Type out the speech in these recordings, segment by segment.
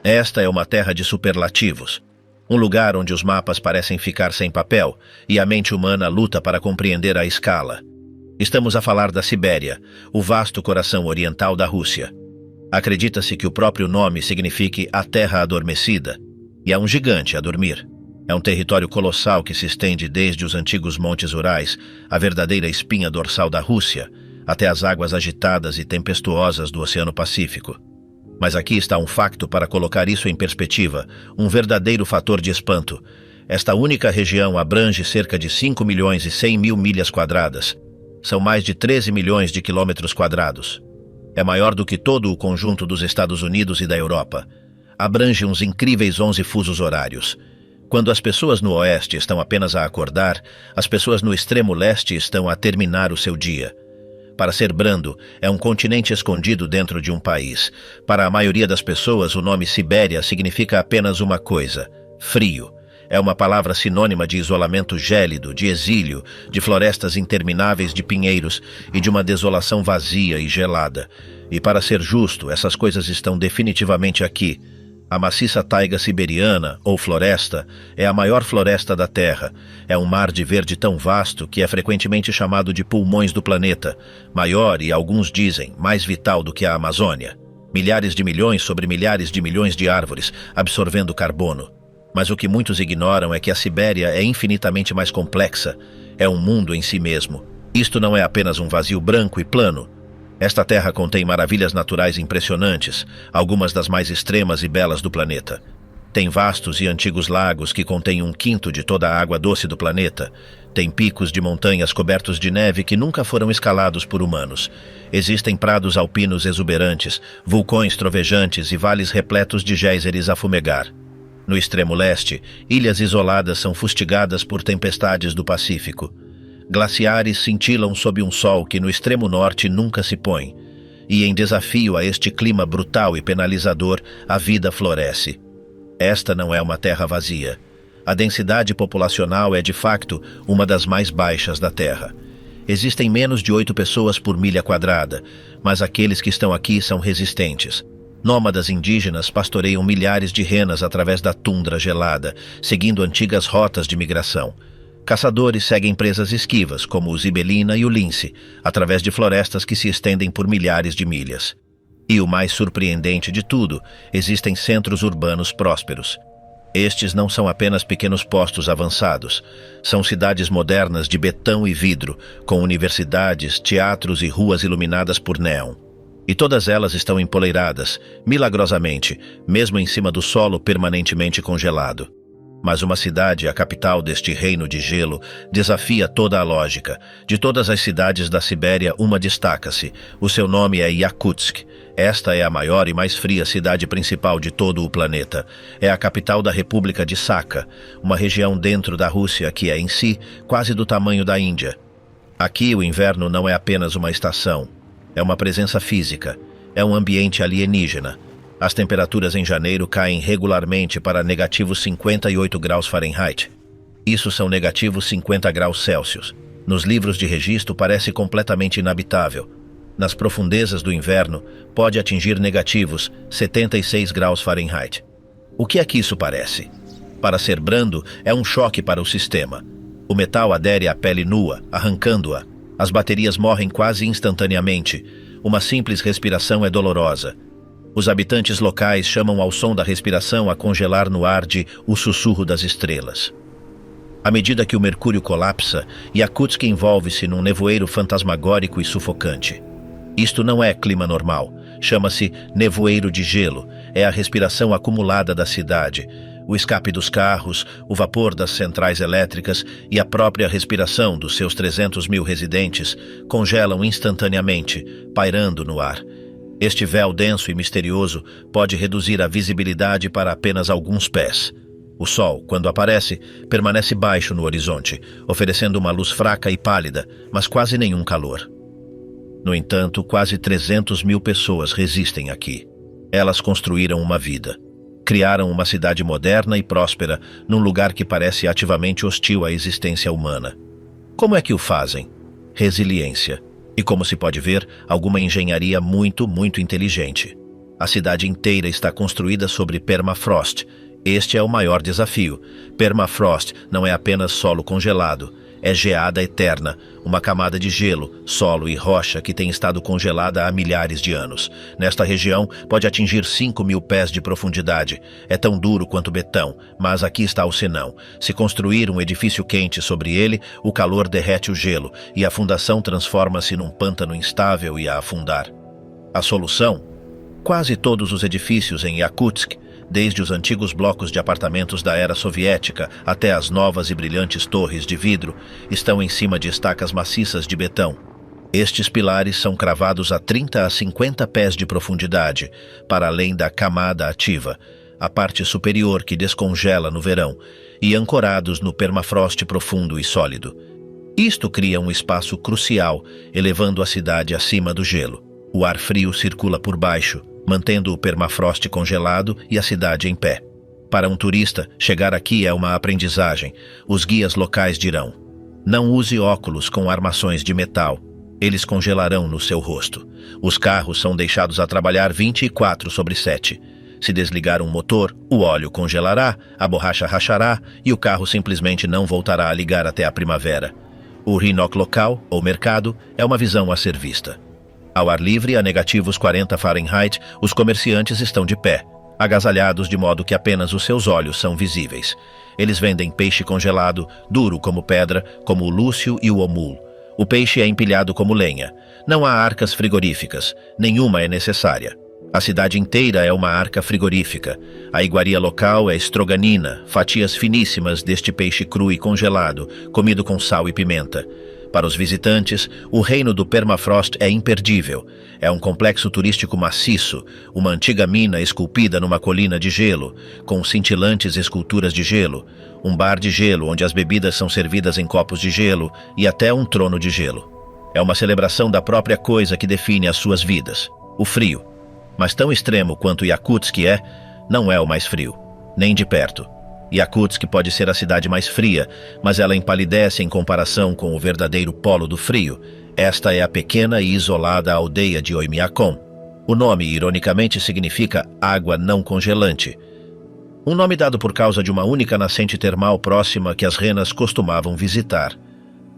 Esta é uma terra de superlativos. Um lugar onde os mapas parecem ficar sem papel e a mente humana luta para compreender a escala. Estamos a falar da Sibéria, o vasto coração oriental da Rússia. Acredita-se que o próprio nome signifique a terra adormecida, e é um gigante a dormir. É um território colossal que se estende desde os antigos montes Urais, a verdadeira espinha dorsal da Rússia, até as águas agitadas e tempestuosas do Oceano Pacífico. Mas aqui está um facto para colocar isso em perspectiva, um verdadeiro fator de espanto. Esta única região abrange cerca de 5 milhões e 100 mil milhas quadradas. São mais de 13 milhões de quilômetros quadrados. É maior do que todo o conjunto dos Estados Unidos e da Europa. Abrange uns incríveis 11 fusos horários. Quando as pessoas no oeste estão apenas a acordar, as pessoas no extremo leste estão a terminar o seu dia. Para ser brando, é um continente escondido dentro de um país. Para a maioria das pessoas, o nome Sibéria significa apenas uma coisa: frio. É uma palavra sinônima de isolamento gélido, de exílio, de florestas intermináveis de pinheiros e de uma desolação vazia e gelada. E para ser justo, essas coisas estão definitivamente aqui. A maciça taiga siberiana, ou floresta, é a maior floresta da Terra. É um mar de verde tão vasto que é frequentemente chamado de pulmões do planeta, maior e, alguns dizem, mais vital do que a Amazônia. Milhares de milhões sobre milhares de milhões de árvores, absorvendo carbono. Mas o que muitos ignoram é que a Sibéria é infinitamente mais complexa. É um mundo em si mesmo. Isto não é apenas um vazio branco e plano. Esta terra contém maravilhas naturais impressionantes, algumas das mais extremas e belas do planeta. Tem vastos e antigos lagos que contêm 1/5 de toda a água doce do planeta. Tem picos de montanhas cobertos de neve que nunca foram escalados por humanos. Existem prados alpinos exuberantes, vulcões trovejantes e vales repletos de géiseres a fumegar. No extremo leste, ilhas isoladas são fustigadas por tempestades do Pacífico. Glaciares cintilam sob um sol que no extremo norte nunca se põe. E em desafio a este clima brutal e penalizador, a vida floresce. Esta não é uma terra vazia. A densidade populacional é, de facto, uma das mais baixas da Terra. Existem menos de 8 pessoas por milha quadrada, mas aqueles que estão aqui são resistentes. Nômadas indígenas pastoreiam milhares de renas através da tundra gelada, seguindo antigas rotas de migração. Caçadores seguem presas esquivas, como o zibelina e o lince, através de florestas que se estendem por milhares de milhas. E o mais surpreendente de tudo, existem centros urbanos prósperos. Estes não são apenas pequenos postos avançados, são cidades modernas de betão e vidro, com universidades, teatros e ruas iluminadas por néon. E todas elas estão empoleiradas, milagrosamente, mesmo em cima do solo permanentemente congelado. Mas uma cidade, a capital deste reino de gelo, desafia toda a lógica. De todas as cidades da Sibéria, uma destaca-se. O seu nome é Yakutsk. Esta é a maior e mais fria cidade principal de todo o planeta. É a capital da República de Sakha, uma região dentro da Rússia que é, em si, quase do tamanho da Índia. Aqui o inverno não é apenas uma estação. É uma presença física. É um ambiente alienígena. As temperaturas em janeiro caem regularmente para negativos 58 graus Fahrenheit. Isso são negativos 50 graus Celsius. Nos livros de registro parece completamente inabitável. Nas profundezas do inverno, pode atingir negativos 76 graus Fahrenheit. O que é que isso parece? Para ser brando, é um choque para o sistema. O metal adere à pele nua, arrancando-a. As baterias morrem quase instantaneamente. Uma simples respiração é dolorosa. Os habitantes locais chamam ao som da respiração a congelar no ar de o sussurro das estrelas. À medida que o mercúrio colapsa, Yakutsk envolve-se num nevoeiro fantasmagórico e sufocante. Isto não é clima normal. Chama-se nevoeiro de gelo. É a respiração acumulada da cidade. O escape dos carros, o vapor das centrais elétricas e a própria respiração dos seus 300 mil residentes congelam instantaneamente, pairando no ar. Este véu denso e misterioso pode reduzir a visibilidade para apenas alguns pés. O sol, quando aparece, permanece baixo no horizonte, oferecendo uma luz fraca e pálida, mas quase nenhum calor. No entanto, quase 300 mil pessoas resistem aqui. Elas construíram uma vida. Criaram uma cidade moderna e próspera num lugar que parece ativamente hostil à existência humana. Como é que o fazem? Resiliência. E como se pode ver, alguma engenharia muito inteligente. A cidade inteira está construída sobre permafrost. Este é o maior desafio. Permafrost não é apenas solo congelado, é geada eterna, uma camada de gelo, solo e rocha que tem estado congelada há milhares de anos. Nesta região, pode atingir 5.000 pés de profundidade. É tão duro quanto betão, mas aqui está o senão. Se construir um edifício quente sobre ele, o calor derrete o gelo e a fundação transforma-se num pântano instável e a afundar. A solução? Quase todos os edifícios em Yakutsk, desde os antigos blocos de apartamentos da era soviética até as novas e brilhantes torres de vidro, estão em cima de estacas maciças de betão. Estes pilares são cravados a 30 a 50 pés de profundidade, para além da camada ativa, a parte superior que descongela no verão, e ancorados no permafrost profundo e sólido. Isto cria um espaço crucial, elevando a cidade acima do gelo. O ar frio circula por baixo, mantendo o permafrost congelado e a cidade em pé. Para um turista, chegar aqui é uma aprendizagem. Os guias locais dirão: não use óculos com armações de metal. Eles congelarão no seu rosto. Os carros são deixados a trabalhar 24/7. Se desligar um motor, o óleo congelará, a borracha rachará e o carro simplesmente não voltará a ligar até a primavera. O Rinok local, ou mercado, é uma visão a ser vista. Ao ar livre, a negativos 40 Fahrenheit, os comerciantes estão de pé, agasalhados de modo que apenas os seus olhos são visíveis. Eles vendem peixe congelado, duro como pedra, como o lúcio e o omul. O peixe é empilhado como lenha. Não há arcas frigoríficas, nenhuma é necessária. A cidade inteira é uma arca frigorífica. A iguaria local é estroganina, fatias finíssimas deste peixe cru e congelado, comido com sal e pimenta. Para os visitantes, o reino do permafrost é imperdível. É um complexo turístico maciço, uma antiga mina esculpida numa colina de gelo, com cintilantes esculturas de gelo, um bar de gelo onde as bebidas são servidas em copos de gelo e até um trono de gelo. É uma celebração da própria coisa que define as suas vidas, o frio. Mas tão extremo quanto Yakutsk é, não é o mais frio, nem de perto. Yakutsk pode ser a cidade mais fria, mas ela empalidece em comparação com o verdadeiro polo do frio. Esta é a pequena e isolada aldeia de Oymyakon. O nome, ironicamente, significa água não congelante. Um nome dado por causa de uma única nascente termal próxima que as renas costumavam visitar.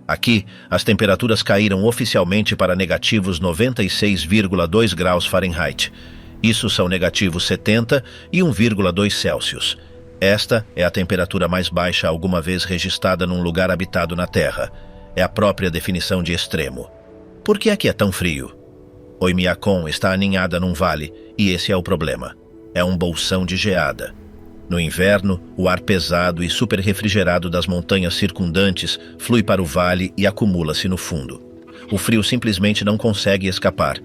Aqui, as temperaturas caíram oficialmente para negativos 96,2 graus Fahrenheit. Isso são negativos 70 e 1,2 Celsius. Esta é a temperatura mais baixa alguma vez registrada num lugar habitado na Terra. É a própria definição de extremo. Por que aqui é tão frio? Oymyakon está aninhada num vale, e esse é o problema. É um bolsão de geada. No inverno, o ar pesado e super refrigerado das montanhas circundantes flui para o vale e acumula-se no fundo. O frio simplesmente não consegue escapar.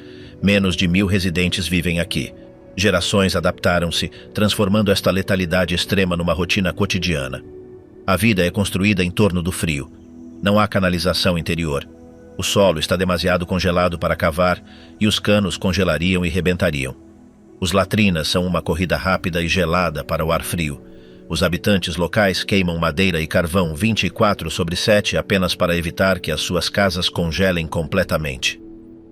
Menos de 1.000 residentes vivem aqui. Gerações adaptaram-se, transformando esta letalidade extrema numa rotina cotidiana. A vida é construída em torno do frio. Não há canalização interior. O solo está demasiado congelado para cavar e os canos congelariam e rebentariam. Os latrinas são uma corrida rápida e gelada para o ar frio. Os habitantes locais queimam madeira e carvão 24/7 apenas para evitar que as suas casas congelem completamente.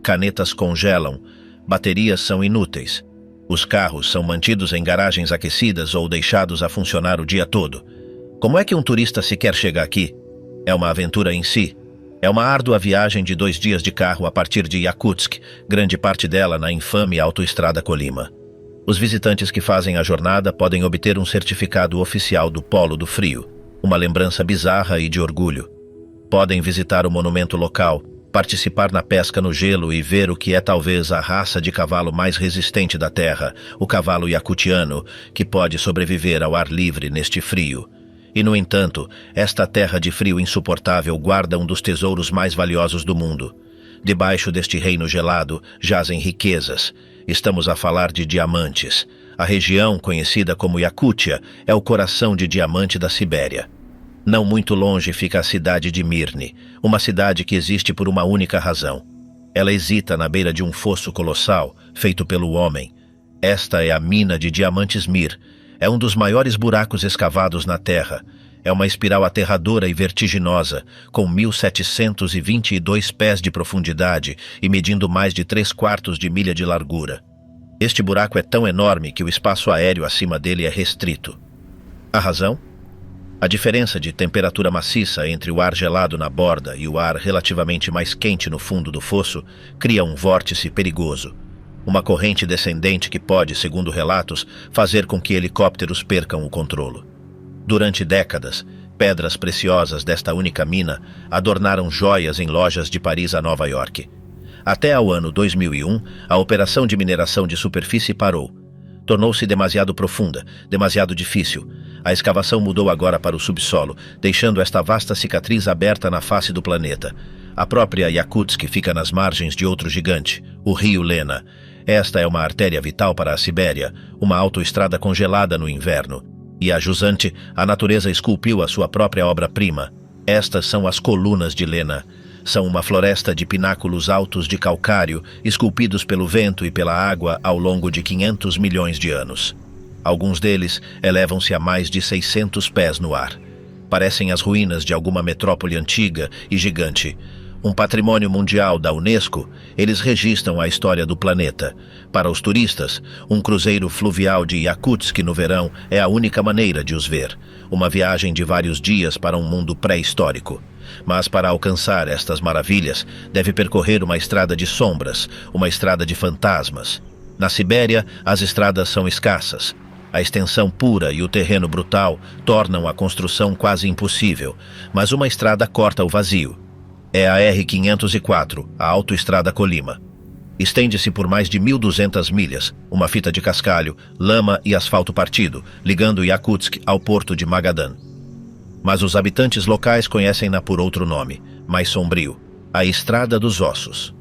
Canetas congelam, baterias são inúteis. Os carros são mantidos em garagens aquecidas ou deixados a funcionar o dia todo. Como é que um turista sequer chega aqui? É uma aventura em si. É uma árdua viagem de 2 dias de carro a partir de Yakutsk, grande parte dela na infame autoestrada Kolyma. Os visitantes que fazem a jornada podem obter um certificado oficial do Polo do Frio, uma lembrança bizarra e de orgulho. Podem visitar o monumento local, participar na pesca no gelo e ver o que é talvez a raça de cavalo mais resistente da Terra, o cavalo yakutiano, que pode sobreviver ao ar livre neste frio. E, no entanto, esta terra de frio insuportável guarda um dos tesouros mais valiosos do mundo. Debaixo deste reino gelado jazem riquezas. Estamos a falar de diamantes. A região, conhecida como Yakutia, é o coração de diamante da Sibéria. Não muito longe fica a cidade de Mirny, uma cidade que existe por uma única razão. Ela hesita na beira de um fosso colossal, feito pelo homem. Esta é a mina de diamantes Mir. É um dos maiores buracos escavados na Terra. É uma espiral aterradora e vertiginosa, com 1.722 pés de profundidade e medindo mais de 3/4 de milha de largura. Este buraco é tão enorme que o espaço aéreo acima dele é restrito. A razão? A diferença de temperatura maciça entre o ar gelado na borda e o ar relativamente mais quente no fundo do fosso cria um vórtice perigoso, uma corrente descendente que pode, segundo relatos, fazer com que helicópteros percam o controlo. Durante décadas, pedras preciosas desta única mina adornaram joias em lojas de Paris a Nova York. Até ao ano 2001, a operação de mineração de superfície parou. Tornou-se demasiado profunda, demasiado difícil. A escavação mudou agora para o subsolo, deixando esta vasta cicatriz aberta na face do planeta. A própria Yakutsk fica nas margens de outro gigante, o rio Lena. Esta é uma artéria vital para a Sibéria, uma autoestrada congelada no inverno. E a jusante, a natureza esculpiu a sua própria obra-prima. Estas são as colunas de Lena. São uma floresta de pináculos altos de calcário, esculpidos pelo vento e pela água ao longo de 500 milhões de anos. Alguns deles elevam-se a mais de 600 pés no ar. Parecem as ruínas de alguma metrópole antiga e gigante. Um patrimônio mundial da Unesco, eles registram a história do planeta. Para os turistas, um cruzeiro fluvial de Yakutsk no verão é a única maneira de os ver. Uma viagem de vários dias para um mundo pré-histórico. Mas para alcançar estas maravilhas, deve percorrer uma estrada de sombras, uma estrada de fantasmas. Na Sibéria, as estradas são escassas. A extensão pura e o terreno brutal tornam a construção quase impossível, mas uma estrada corta o vazio. É a R-504, a autoestrada Colima. Estende-se por mais de 1.200 milhas, uma fita de cascalho, lama e asfalto partido, ligando Yakutsk ao porto de Magadan. Mas os habitantes locais conhecem-na por outro nome, mais sombrio, a Estrada dos Ossos.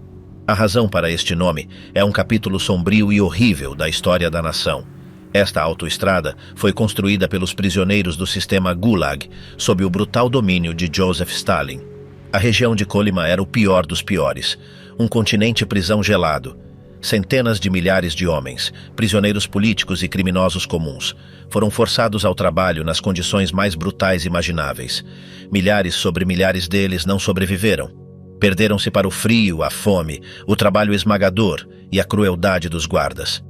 A razão para este nome é um capítulo sombrio e horrível da história da nação. Esta autoestrada foi construída pelos prisioneiros do sistema Gulag, sob o brutal domínio de Joseph Stalin. A região de Kolyma era o pior dos piores, um continente prisão gelado. Centenas de milhares de homens, prisioneiros políticos e criminosos comuns, foram forçados ao trabalho nas condições mais brutais imagináveis. Milhares sobre milhares deles não sobreviveram. Perderam-se para o frio, a fome, o trabalho esmagador e a crueldade dos guardas.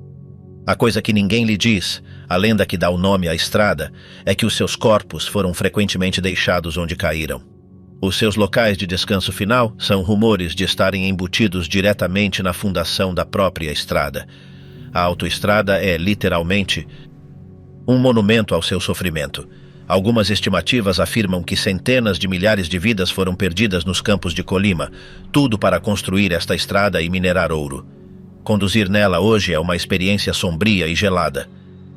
A coisa que ninguém lhe diz, a lenda que dá o nome à estrada, é que os seus corpos foram frequentemente deixados onde caíram. Os seus locais de descanso final são rumores de estarem embutidos diretamente na fundação da própria estrada. A autoestrada é, literalmente, um monumento ao seu sofrimento. Algumas estimativas afirmam que centenas de milhares de vidas foram perdidas nos campos de Kolyma, tudo para construir esta estrada e minerar ouro. Conduzir nela hoje é uma experiência sombria e gelada.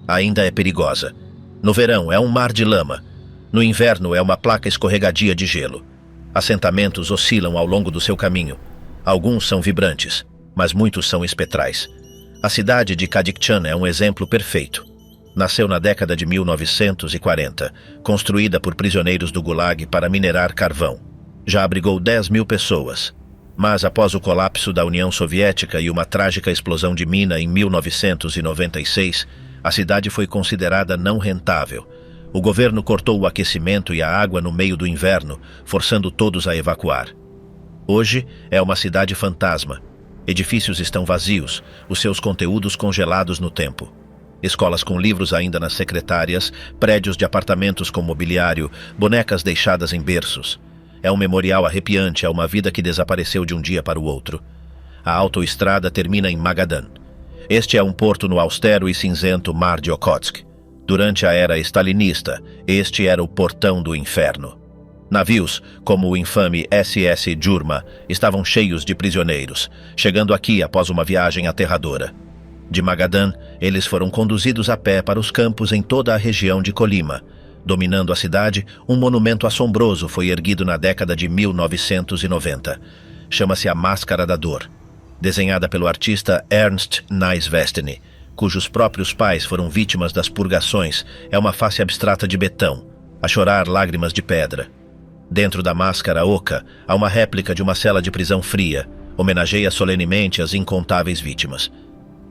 Ainda é perigosa. No verão é um mar de lama. No inverno é uma placa escorregadia de gelo. Assentamentos oscilam ao longo do seu caminho. Alguns são vibrantes, mas muitos são espetrais. A cidade de Kadykchan é um exemplo perfeito. Nasceu na década de 1940, construída por prisioneiros do Gulag para minerar carvão. Já abrigou 10.000 pessoas. Mas após o colapso da União Soviética e uma trágica explosão de mina em 1996, a cidade foi considerada não rentável. O governo cortou o aquecimento e a água no meio do inverno, forçando todos a evacuar. Hoje é uma cidade fantasma. Edifícios estão vazios, os seus conteúdos congelados no tempo. Escolas com livros ainda nas secretárias, prédios de apartamentos com mobiliário, bonecas deixadas em berços. É um memorial arrepiante a uma vida que desapareceu de um dia para o outro. A autoestrada termina em Magadan. Este é um porto no austero e cinzento Mar de Okhotsk. Durante a era stalinista, este era o portão do inferno. Navios, como o infame SS Jurma, estavam cheios de prisioneiros, chegando aqui após uma viagem aterradora. De Magadan, eles foram conduzidos a pé para os campos em toda a região de Kolyma. Dominando a cidade, um monumento assombroso foi erguido na década de 1990. Chama-se a Máscara da Dor, desenhada pelo artista Ernst Neisvestny, cujos próprios pais foram vítimas das purgações. É uma face abstrata de betão, a chorar lágrimas de pedra. Dentro da máscara oca, há uma réplica de uma cela de prisão fria, homenageia solenemente as incontáveis vítimas.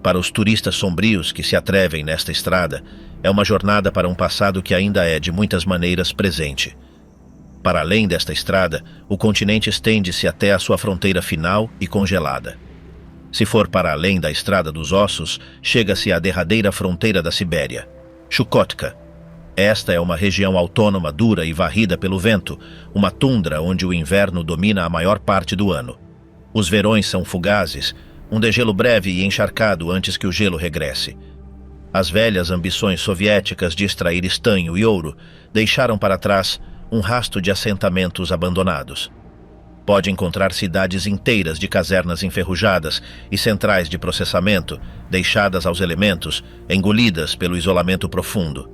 Para os turistas sombrios que se atrevem nesta estrada, é uma jornada para um passado que ainda é, de muitas maneiras, presente. Para além desta estrada, o continente estende-se até a sua fronteira final e congelada. Se for para além da Estrada dos Ossos, chega-se à derradeira fronteira da Sibéria, Chukotka. Esta é uma região autônoma dura e varrida pelo vento, uma tundra onde o inverno domina a maior parte do ano. Os verões são fugazes, um degelo breve e encharcado antes que o gelo regresse. As velhas ambições soviéticas de extrair estanho e ouro deixaram para trás um rasto de assentamentos abandonados. Pode encontrar cidades inteiras de casernas enferrujadas e centrais de processamento, deixadas aos elementos, engolidas pelo isolamento profundo.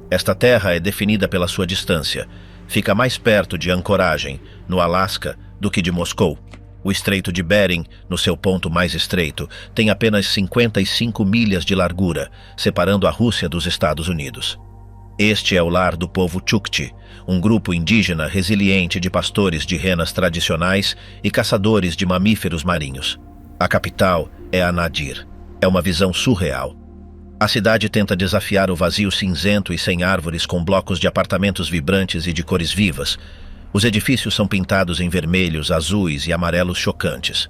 Esta terra é definida pela sua distância. Fica mais perto de Ancoragem, no Alasca, do que de Moscou. O Estreito de Bering, no seu ponto mais estreito, tem apenas 55 milhas de largura, separando a Rússia dos Estados Unidos. Este é o lar do povo Chukchi, um grupo indígena resiliente de pastores de renas tradicionais e caçadores de mamíferos marinhos. A capital é a Nadir. É uma visão surreal. A cidade tenta desafiar o vazio cinzento e sem árvores com blocos de apartamentos vibrantes e de cores vivas. Os edifícios são pintados em vermelhos, azuis e amarelos chocantes.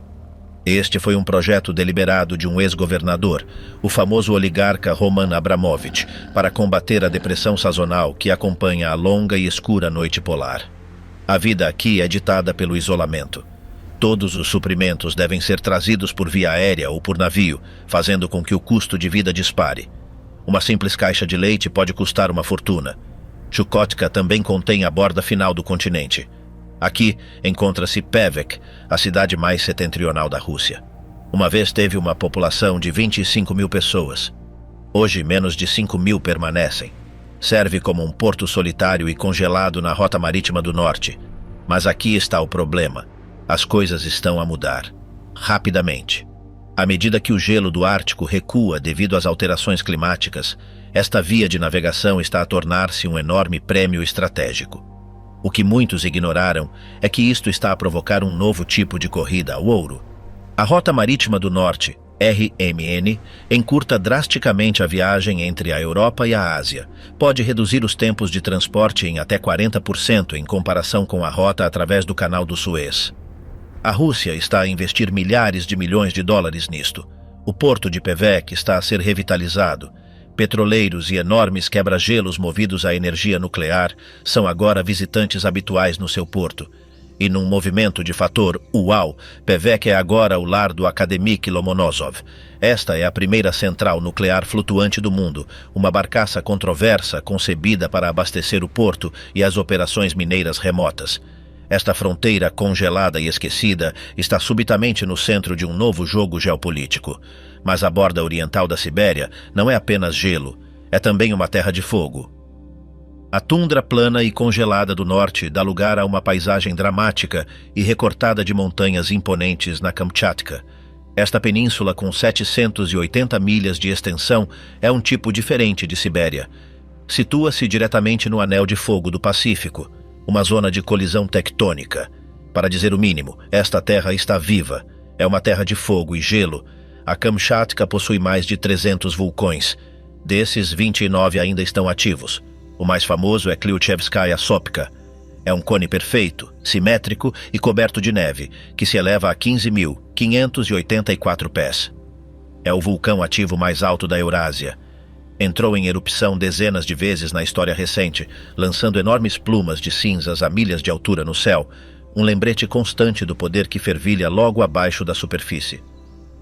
Este foi um projeto deliberado de um ex-governador, o famoso oligarca Roman Abramovich, para combater a depressão sazonal que acompanha a longa e escura noite polar. A vida aqui é ditada pelo isolamento. Todos os suprimentos devem ser trazidos por via aérea ou por navio, fazendo com que o custo de vida dispare. Uma simples caixa de leite pode custar uma fortuna. Chukotka também contém a borda final do continente. Aqui encontra-se Pevek, a cidade mais setentrional da Rússia. Uma vez teve uma população de 25 mil pessoas. Hoje, menos de 5 mil permanecem. Serve como um porto solitário e congelado na rota marítima do norte. Mas aqui está o problema. As coisas estão a mudar. Rapidamente. À medida que o gelo do Ártico recua devido às alterações climáticas, esta via de navegação está a tornar-se um enorme prêmio estratégico. O que muitos ignoraram é que isto está a provocar um novo tipo de corrida ao ouro. A Rota Marítima do Norte, RMN, encurta drasticamente a viagem entre a Europa e a Ásia. Pode reduzir os tempos de transporte em até 40% em comparação com a rota através do Canal do Suez. A Rússia está a investir milhares de milhões de dólares nisto. O porto de Pevek está a ser revitalizado. Petroleiros e enormes quebra-gelos movidos à energia nuclear são agora visitantes habituais no seu porto. E num movimento de fator UAU, Pevek é agora o lar do Akademik Lomonosov. Esta é a primeira central nuclear flutuante do mundo, uma barcaça controversa concebida para abastecer o porto e as operações mineiras remotas. Esta fronteira congelada e esquecida está subitamente no centro de um novo jogo geopolítico. Mas a borda oriental da Sibéria não é apenas gelo, é também uma terra de fogo. A tundra plana e congelada do norte dá lugar a uma paisagem dramática e recortada de montanhas imponentes na Kamchatka. Esta península, com 780 milhas de extensão, é um tipo diferente de Sibéria. Situa-se diretamente no Anel de Fogo do Pacífico, uma zona de colisão tectônica. Para dizer o mínimo, esta terra está viva. É uma terra de fogo e gelo. A Kamchatka possui mais de 300 vulcões. Desses, 29 ainda estão ativos. O mais famoso é Kliuchevskaya Sopka. É um cone perfeito, simétrico e coberto de neve, que se eleva a 15.584 pés. É o vulcão ativo mais alto da Eurásia. Entrou em erupção dezenas de vezes na história recente, lançando enormes plumas de cinzas a milhas de altura no céu, um lembrete constante do poder que fervilha logo abaixo da superfície.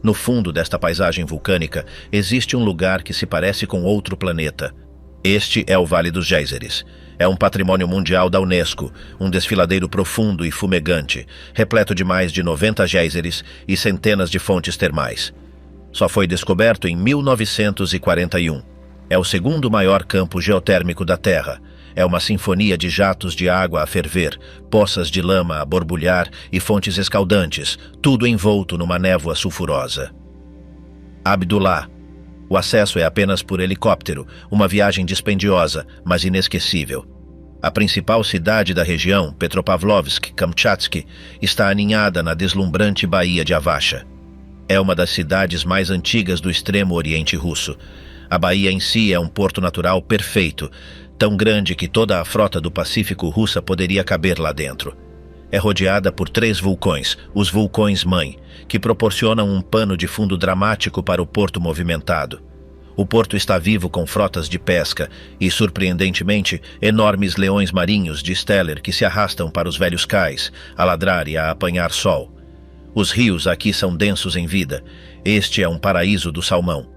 No fundo desta paisagem vulcânica, existe um lugar que se parece com outro planeta. Este é o Vale dos Géiseres. É um patrimônio mundial da Unesco, um desfiladeiro profundo e fumegante, repleto de mais de 90 géiseres e centenas de fontes termais. Só foi descoberto em 1941. É o segundo maior campo geotérmico da Terra. É uma sinfonia de jatos de água a ferver, poças de lama a borbulhar e fontes escaldantes, tudo envolto numa névoa sulfurosa. Abdullah. O acesso é apenas por helicóptero, uma viagem dispendiosa, mas inesquecível. A principal cidade da região, Petropavlovsk-Kamchatsky, está aninhada na deslumbrante Baía de Avacha. É uma das cidades mais antigas do extremo oriente russo. A baía em si é um porto natural perfeito, tão grande que toda a frota do Pacífico russa poderia caber lá dentro. é rodeada por 3 vulcões, os vulcões-mãe, que proporcionam um pano de fundo dramático para o porto movimentado. O porto está vivo com frotas de pesca e, surpreendentemente, enormes leões marinhos de Steller que se arrastam para os velhos cais, a ladrar e a apanhar sol. Os rios aqui são densos em vida. Este é um paraíso do salmão.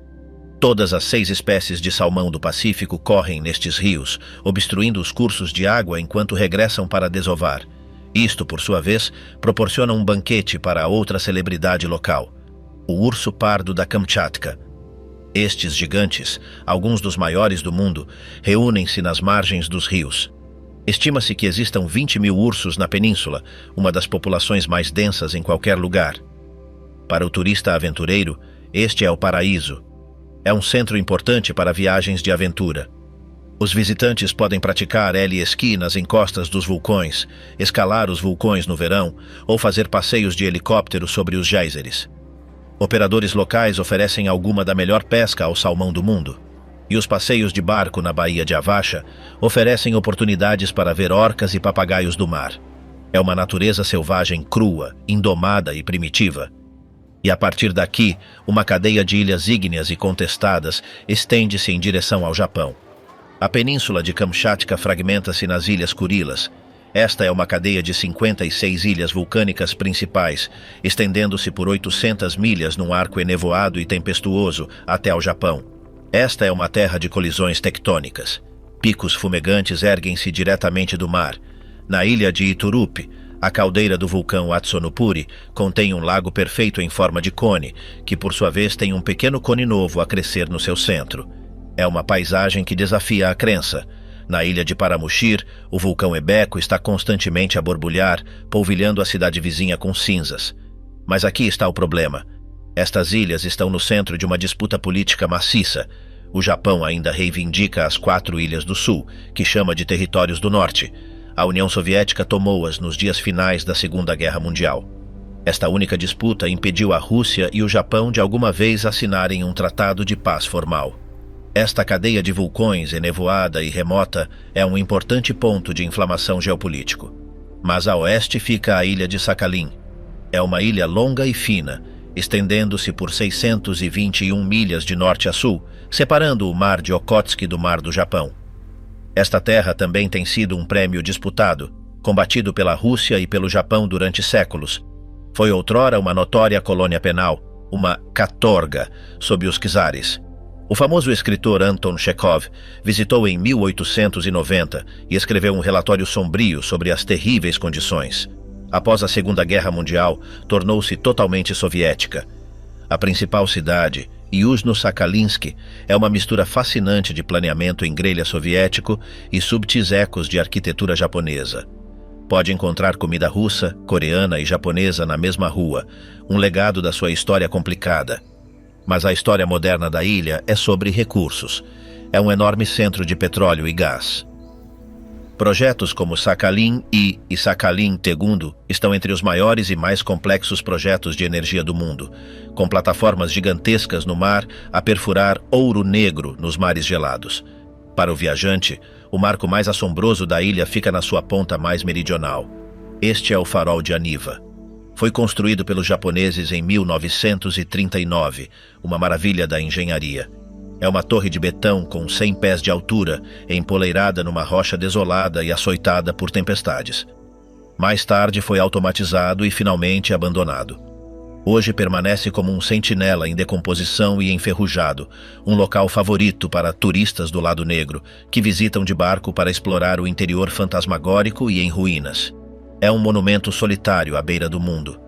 Todas as 6 espécies de salmão do Pacífico correm nestes rios, obstruindo os cursos de água enquanto regressam para desovar. Isto, por sua vez, proporciona um banquete para outra celebridade local, o urso pardo da Kamchatka. Estes gigantes, alguns dos maiores do mundo, reúnem-se nas margens dos rios. Estima-se que existam 20.000 ursos na península, uma das populações mais densas em qualquer lugar. Para o turista aventureiro, este é o paraíso. É um centro importante para viagens de aventura. Os visitantes podem praticar heli-esqui nas encostas dos vulcões, escalar os vulcões no verão ou fazer passeios de helicóptero sobre os géiseres. Operadores locais oferecem alguma da melhor pesca ao salmão do mundo. E os passeios de barco na Baía de Avacha oferecem oportunidades para ver orcas e papagaios do mar. É uma natureza selvagem crua, indomada e primitiva. E a partir daqui, uma cadeia de ilhas ígneas e contestadas estende-se em direção ao Japão. A península de Kamchatka fragmenta-se nas Ilhas Kurilas. Esta é uma cadeia de 56 ilhas vulcânicas principais, estendendo-se por 800 milhas num arco enevoado e tempestuoso até ao Japão. Esta é uma terra de colisões tectônicas. Picos fumegantes erguem-se diretamente do mar. Na ilha de Iturupi, a caldeira do vulcão Atsunupuri contém um lago perfeito em forma de cone, que por sua vez tem um pequeno cone novo a crescer no seu centro. É uma paisagem que desafia a crença. Na ilha de Paramushir, o vulcão Ebeco está constantemente a borbulhar, polvilhando a cidade vizinha com cinzas. Mas aqui está o problema. Estas ilhas estão no centro de uma disputa política maciça. O Japão ainda reivindica as 4 ilhas do sul, que chama de territórios do norte. A União Soviética tomou-as nos dias finais da Segunda Guerra Mundial. Esta única disputa impediu a Rússia e o Japão de alguma vez assinarem um tratado de paz formal. Esta cadeia de vulcões enevoada e remota é um importante ponto de inflamação geopolítico. Mas a oeste fica a ilha de Sakhalin. É uma ilha longa e fina, estendendo-se por 621 milhas de norte a sul, separando o mar de Okhotsk do mar do Japão. Esta terra também tem sido um prêmio disputado, combatido pela Rússia e pelo Japão durante séculos. Foi outrora uma notória colônia penal, uma katorga, sob os czares. O famoso escritor Anton Chekhov visitou em 1890 e escreveu um relatório sombrio sobre as terríveis condições. Após a Segunda Guerra Mundial, tornou-se totalmente soviética. A principal cidade, Yuzhno-Sakhalinsky, é uma mistura fascinante de planeamento em grelha soviético e subtis ecos de arquitetura japonesa. Pode encontrar comida russa, coreana e japonesa na mesma rua, um legado da sua história complicada. Mas a história moderna da ilha é sobre recursos. É um enorme centro de petróleo e gás. Projetos como Sakhalin I e Sakhalin II estão entre os maiores e mais complexos projetos de energia do mundo, com plataformas gigantescas no mar a perfurar ouro negro nos mares gelados. Para o viajante, o marco mais assombroso da ilha fica na sua ponta mais meridional. Este é o farol de Aniva. Foi construído pelos japoneses em 1939, uma maravilha da engenharia. É uma torre de betão com 100 pés de altura, empoleirada numa rocha desolada e açoitada por tempestades. Mais tarde foi automatizado e finalmente abandonado. Hoje permanece como um sentinela em decomposição e enferrujado, um local favorito para turistas do lado negro, que visitam de barco para explorar o interior fantasmagórico e em ruínas. É um monumento solitário à beira do mundo.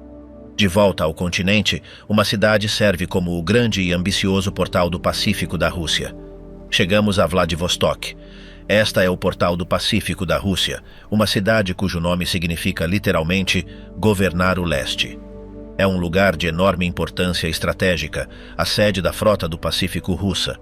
De volta ao continente, uma cidade serve como o grande e ambicioso portal do Pacífico da Rússia. Chegamos a Vladivostok. Esta é o portal do Pacífico da Rússia, uma cidade cujo nome significa literalmente governar o leste. É um lugar de enorme importância estratégica, a sede da frota do Pacífico russa.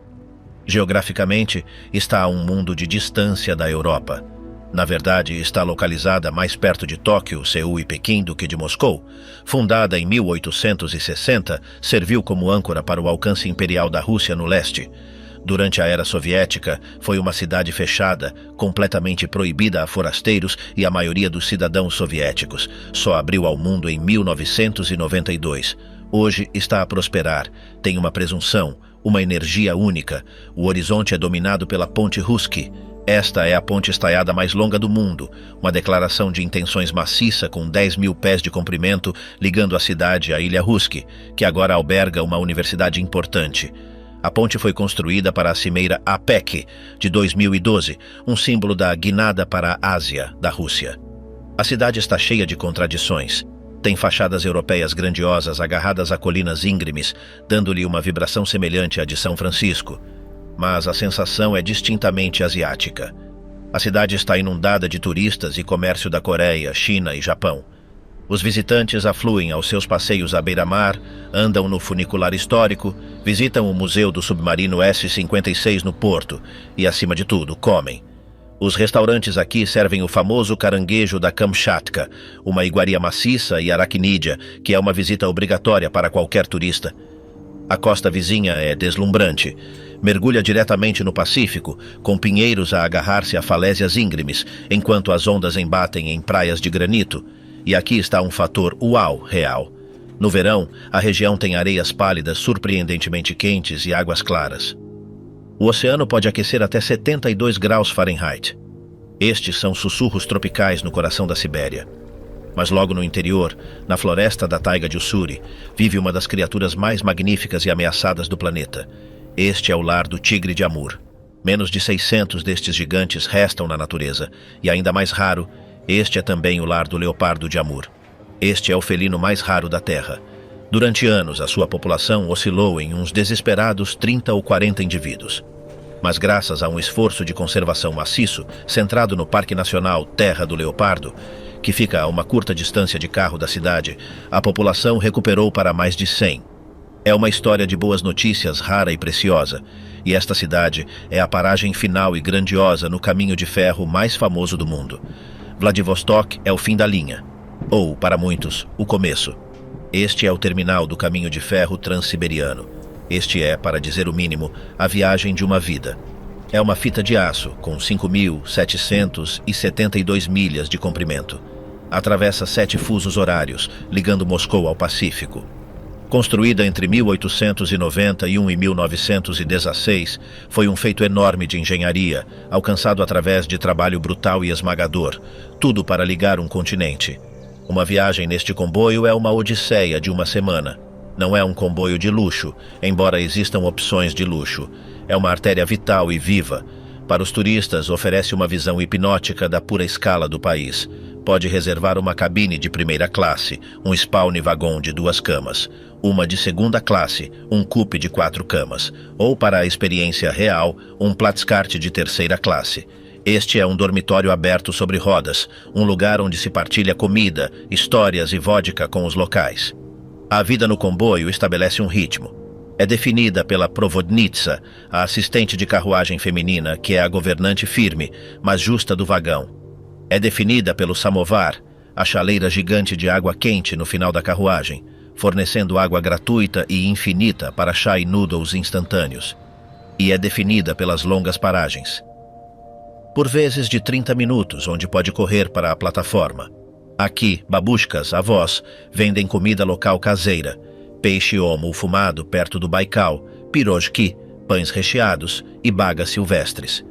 Geograficamente, está a um mundo de distância da Europa. Na verdade, está localizada mais perto de Tóquio, Seul e Pequim do que de Moscou. Fundada em 1860, serviu como âncora para o alcance imperial da Rússia no leste. Durante a era soviética, foi uma cidade fechada, completamente proibida a forasteiros e a maioria dos cidadãos soviéticos. Só abriu ao mundo em 1992. Hoje está a prosperar, tem uma presunção, uma energia única. O horizonte é dominado pela Ponte Ruski. Esta é a ponte estaiada mais longa do mundo, uma declaração de intenções maciça com 10.000 pés de comprimento ligando a cidade à Ilha Ruski, que agora alberga uma universidade importante. A ponte foi construída para a cimeira APEC de 2012, um símbolo da guinada para a Ásia da Rússia. A cidade está cheia de contradições. Tem fachadas europeias grandiosas agarradas a colinas íngremes, dando-lhe uma vibração semelhante à de São Francisco. Mas a sensação é distintamente asiática. A cidade está inundada de turistas e comércio da Coreia, China e Japão. Os visitantes afluem aos seus passeios à beira-mar, andam no funicular histórico, visitam o Museu do Submarino S-56 no Porto e, acima de tudo, comem. Os restaurantes aqui servem o famoso caranguejo da Kamchatka, uma iguaria maciça e aracnídea, que é uma visita obrigatória para qualquer turista. A costa vizinha é deslumbrante. Mergulha diretamente no Pacífico, com pinheiros a agarrar-se a falésias íngremes, enquanto as ondas embatem em praias de granito. E aqui está um fator uau real. No verão, a região tem areias pálidas surpreendentemente quentes e águas claras. O oceano pode aquecer até 72 graus Fahrenheit. Estes são sussurros tropicais no coração da Sibéria. Mas logo no interior, na floresta da taiga de Ussuri, vive uma das criaturas mais magníficas e ameaçadas do planeta. Este é o lar do tigre de Amur. Menos de 600 destes gigantes restam na natureza, e ainda mais raro, este é também o lar do leopardo de Amur. Este é o felino mais raro da Terra. Durante anos, a sua população oscilou em uns desesperados 30 ou 40 indivíduos. Mas graças a um esforço de conservação maciço, centrado no Parque Nacional Terra do Leopardo, que fica a uma curta distância de carro da cidade, a população recuperou para mais de 100. É uma história de boas notícias rara e preciosa, e esta cidade é a paragem final e grandiosa no caminho de ferro mais famoso do mundo. Vladivostok é o fim da linha, ou, para muitos, o começo. Este é o terminal do caminho de ferro transsiberiano. Este é, para dizer o mínimo, a viagem de uma vida. É uma fita de aço, com 5.772 milhas de comprimento. Atravessa 7 fusos horários, ligando Moscou ao Pacífico. Construída entre 1891 e 1916, foi um feito enorme de engenharia, alcançado através de trabalho brutal e esmagador, tudo para ligar um continente. Uma viagem neste comboio é uma odisseia de uma semana. Não é um comboio de luxo, embora existam opções de luxo. É uma artéria vital e viva. Para os turistas, oferece uma visão hipnótica da pura escala do país. Pode reservar uma cabine de primeira classe, um spawn vagão de 2 camas, uma de segunda classe, um coupe de 4 camas, ou para a experiência real, um Platzkart de terceira classe. Este é um dormitório aberto sobre rodas, um lugar onde se partilha comida, histórias e vodka com os locais. A vida no comboio estabelece um ritmo. É definida pela provodnitsa, a assistente de carruagem feminina, que é a governante firme, mas justa do vagão. É definida pelo samovar, a chaleira gigante de água quente no final da carruagem, fornecendo água gratuita e infinita para chá e noodles instantâneos. E é definida pelas longas paragens. Por vezes de 30 minutos, onde pode correr para a plataforma. Aqui, babushkas, avós, vendem comida local caseira, peixe homo fumado perto do Baikal, pirojki, pães recheados e bagas silvestres.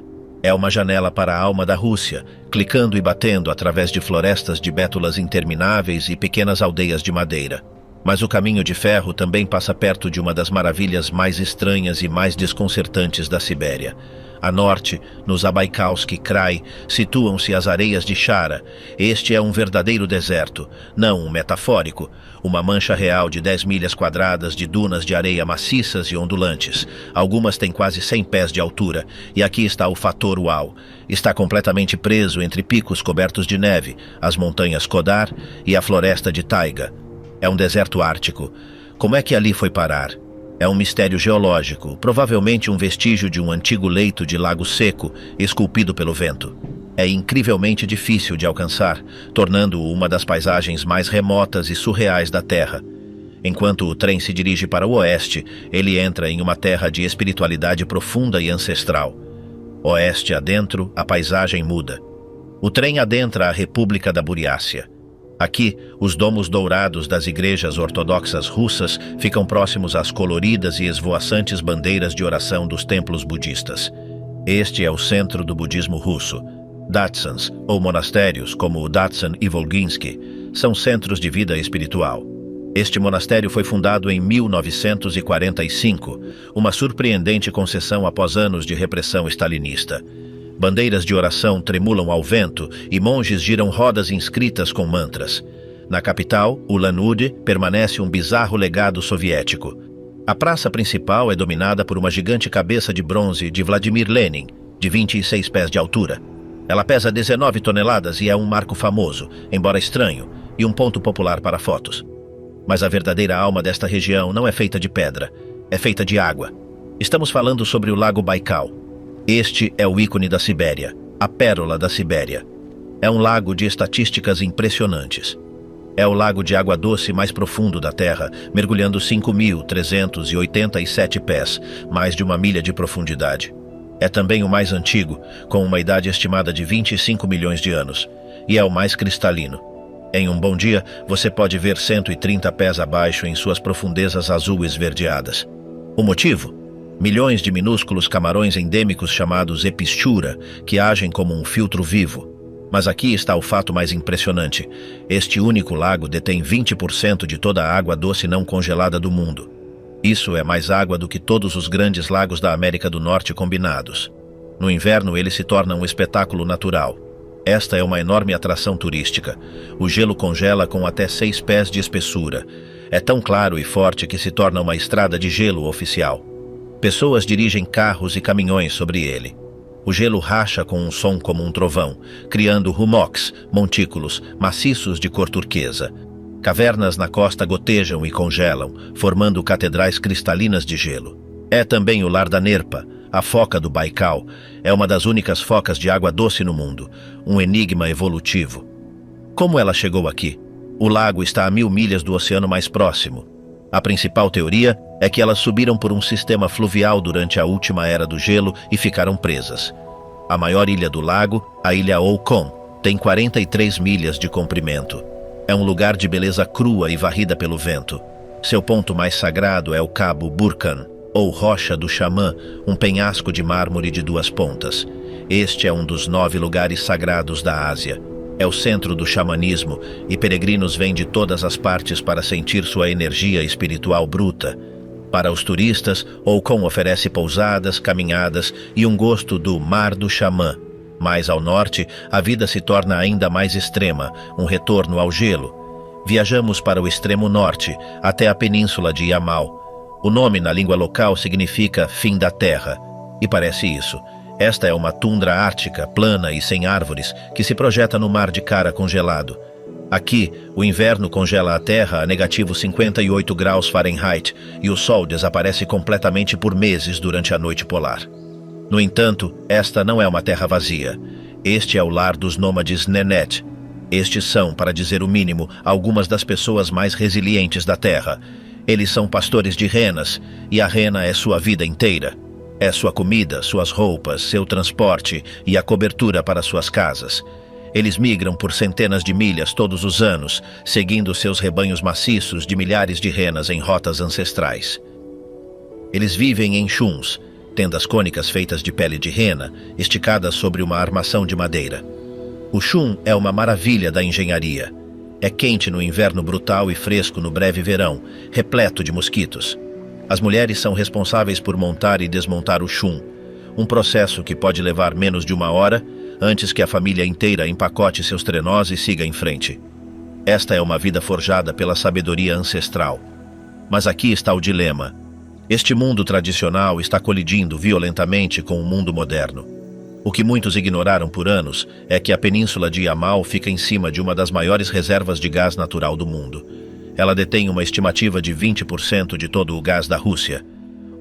É uma janela para a alma da Rússia, clicando e batendo através de florestas de bétulas intermináveis e pequenas aldeias de madeira. Mas o caminho de ferro também passa perto de uma das maravilhas mais estranhas e mais desconcertantes da Sibéria. A norte, no Zabaikalsky Krai, situam-se as areias de Chara. Este é um verdadeiro deserto, não um metafórico, uma mancha real de 10 milhas quadradas de dunas de areia maciças e ondulantes. Algumas têm quase 100 pés de altura, e aqui está o fator uau. Está completamente preso entre picos cobertos de neve, as montanhas Kodar e a floresta de taiga. É um deserto ártico. Como é que ali foi parar? É um mistério geológico, provavelmente um vestígio de um antigo leito de lago seco, esculpido pelo vento. É incrivelmente difícil de alcançar, tornando-o uma das paisagens mais remotas e surreais da Terra. Enquanto o trem se dirige para o oeste, ele entra em uma terra de espiritualidade profunda e ancestral. Oeste adentro, a paisagem muda. O trem adentra a República da Buriácia. Aqui, os domos dourados das igrejas ortodoxas russas ficam próximos às coloridas e esvoaçantes bandeiras de oração dos templos budistas. Este é o centro do budismo russo. Datsans, ou monastérios, como o Datsan e Volginsky, são centros de vida espiritual. Este monastério foi fundado em 1945, uma surpreendente concessão após anos de repressão stalinista. Bandeiras de oração tremulam ao vento e monges giram rodas inscritas com mantras. Na capital, Ulan-Ude, permanece um bizarro legado soviético. A praça principal é dominada por uma gigante cabeça de bronze de Vladimir Lenin, de 26 pés de altura. Ela pesa 19 toneladas e é um marco famoso, embora estranho, e um ponto popular para fotos. Mas a verdadeira alma desta região não é feita de pedra, é feita de água. Estamos falando sobre o Lago Baikal. Este é o ícone da Sibéria, a pérola da Sibéria. É um lago de estatísticas impressionantes. É o lago de água doce mais profundo da Terra, mergulhando 5.387 pés, mais de 1 milha de profundidade. É também o mais antigo, com uma idade estimada de 25 milhões de anos, e é o mais cristalino. Em um bom dia, você pode ver 130 pés abaixo em suas profundezas azul esverdeadas. O motivo? Milhões de minúsculos camarões endêmicos chamados epistura, que agem como um filtro vivo. Mas aqui está o fato mais impressionante. Este único lago detém 20% de toda a água doce não congelada do mundo. Isso é mais água do que todos os grandes lagos da América do Norte combinados. No inverno, ele se torna um espetáculo natural. Esta é uma enorme atração turística. O gelo congela com até 6 pés de espessura. É tão claro e forte que se torna uma estrada de gelo oficial. Pessoas dirigem carros e caminhões sobre ele. O gelo racha com um som como um trovão, criando hummocks, montículos, maciços de cor turquesa. Cavernas na costa gotejam e congelam, formando catedrais cristalinas de gelo. É também o lar da Nerpa, a foca do Baikal. É uma das únicas focas de água doce no mundo, um enigma evolutivo. Como ela chegou aqui? O lago está a 1000 milhas do oceano mais próximo. A principal teoria é que elas subiram por um sistema fluvial durante a última era do gelo e ficaram presas. A maior ilha do lago, a ilha Oukon, tem 43 milhas de comprimento. É um lugar de beleza crua e varrida pelo vento. Seu ponto mais sagrado é o Cabo Burkan, ou Rocha do Xamã, um penhasco de mármore de 2 pontas. Este é um dos 9 lugares sagrados da Ásia. É o centro do xamanismo e peregrinos vêm de todas as partes para sentir sua energia espiritual bruta. Para os turistas, Oukon oferece pousadas, caminhadas e um gosto do Mar do Xamã. Mais ao norte, a vida se torna ainda mais extrema, um retorno ao gelo. Viajamos para o extremo norte, até a península de Yamal. O nome na língua local significa fim da terra, e parece isso. Esta é uma tundra ártica, plana e sem árvores, que se projeta no mar de cara congelado. Aqui, o inverno congela a terra a negativo 58 graus Fahrenheit e o sol desaparece completamente por meses durante a noite polar. No entanto, esta não é uma terra vazia. Este é o lar dos nômades Nenet. Estes são, para dizer o mínimo, algumas das pessoas mais resilientes da terra. Eles são pastores de renas, e a rena é sua vida inteira. É sua comida, suas roupas, seu transporte e a cobertura para suas casas. Eles migram por centenas de milhas todos os anos, seguindo seus rebanhos maciços de milhares de renas em rotas ancestrais. Eles vivem em chuns, tendas cônicas feitas de pele de rena, esticadas sobre uma armação de madeira. O chum é uma maravilha da engenharia. É quente no inverno brutal e fresco no breve verão, repleto de mosquitos. As mulheres são responsáveis por montar e desmontar o chum, um processo que pode levar menos de 1 hora, antes que a família inteira empacote seus trenós e siga em frente. Esta é uma vida forjada pela sabedoria ancestral. Mas aqui está o dilema. Este mundo tradicional está colidindo violentamente com o mundo moderno. O que muitos ignoraram por anos é que a península de Yamal fica em cima de uma das maiores reservas de gás natural do mundo. Ela detém uma estimativa de 20% de todo o gás da Rússia.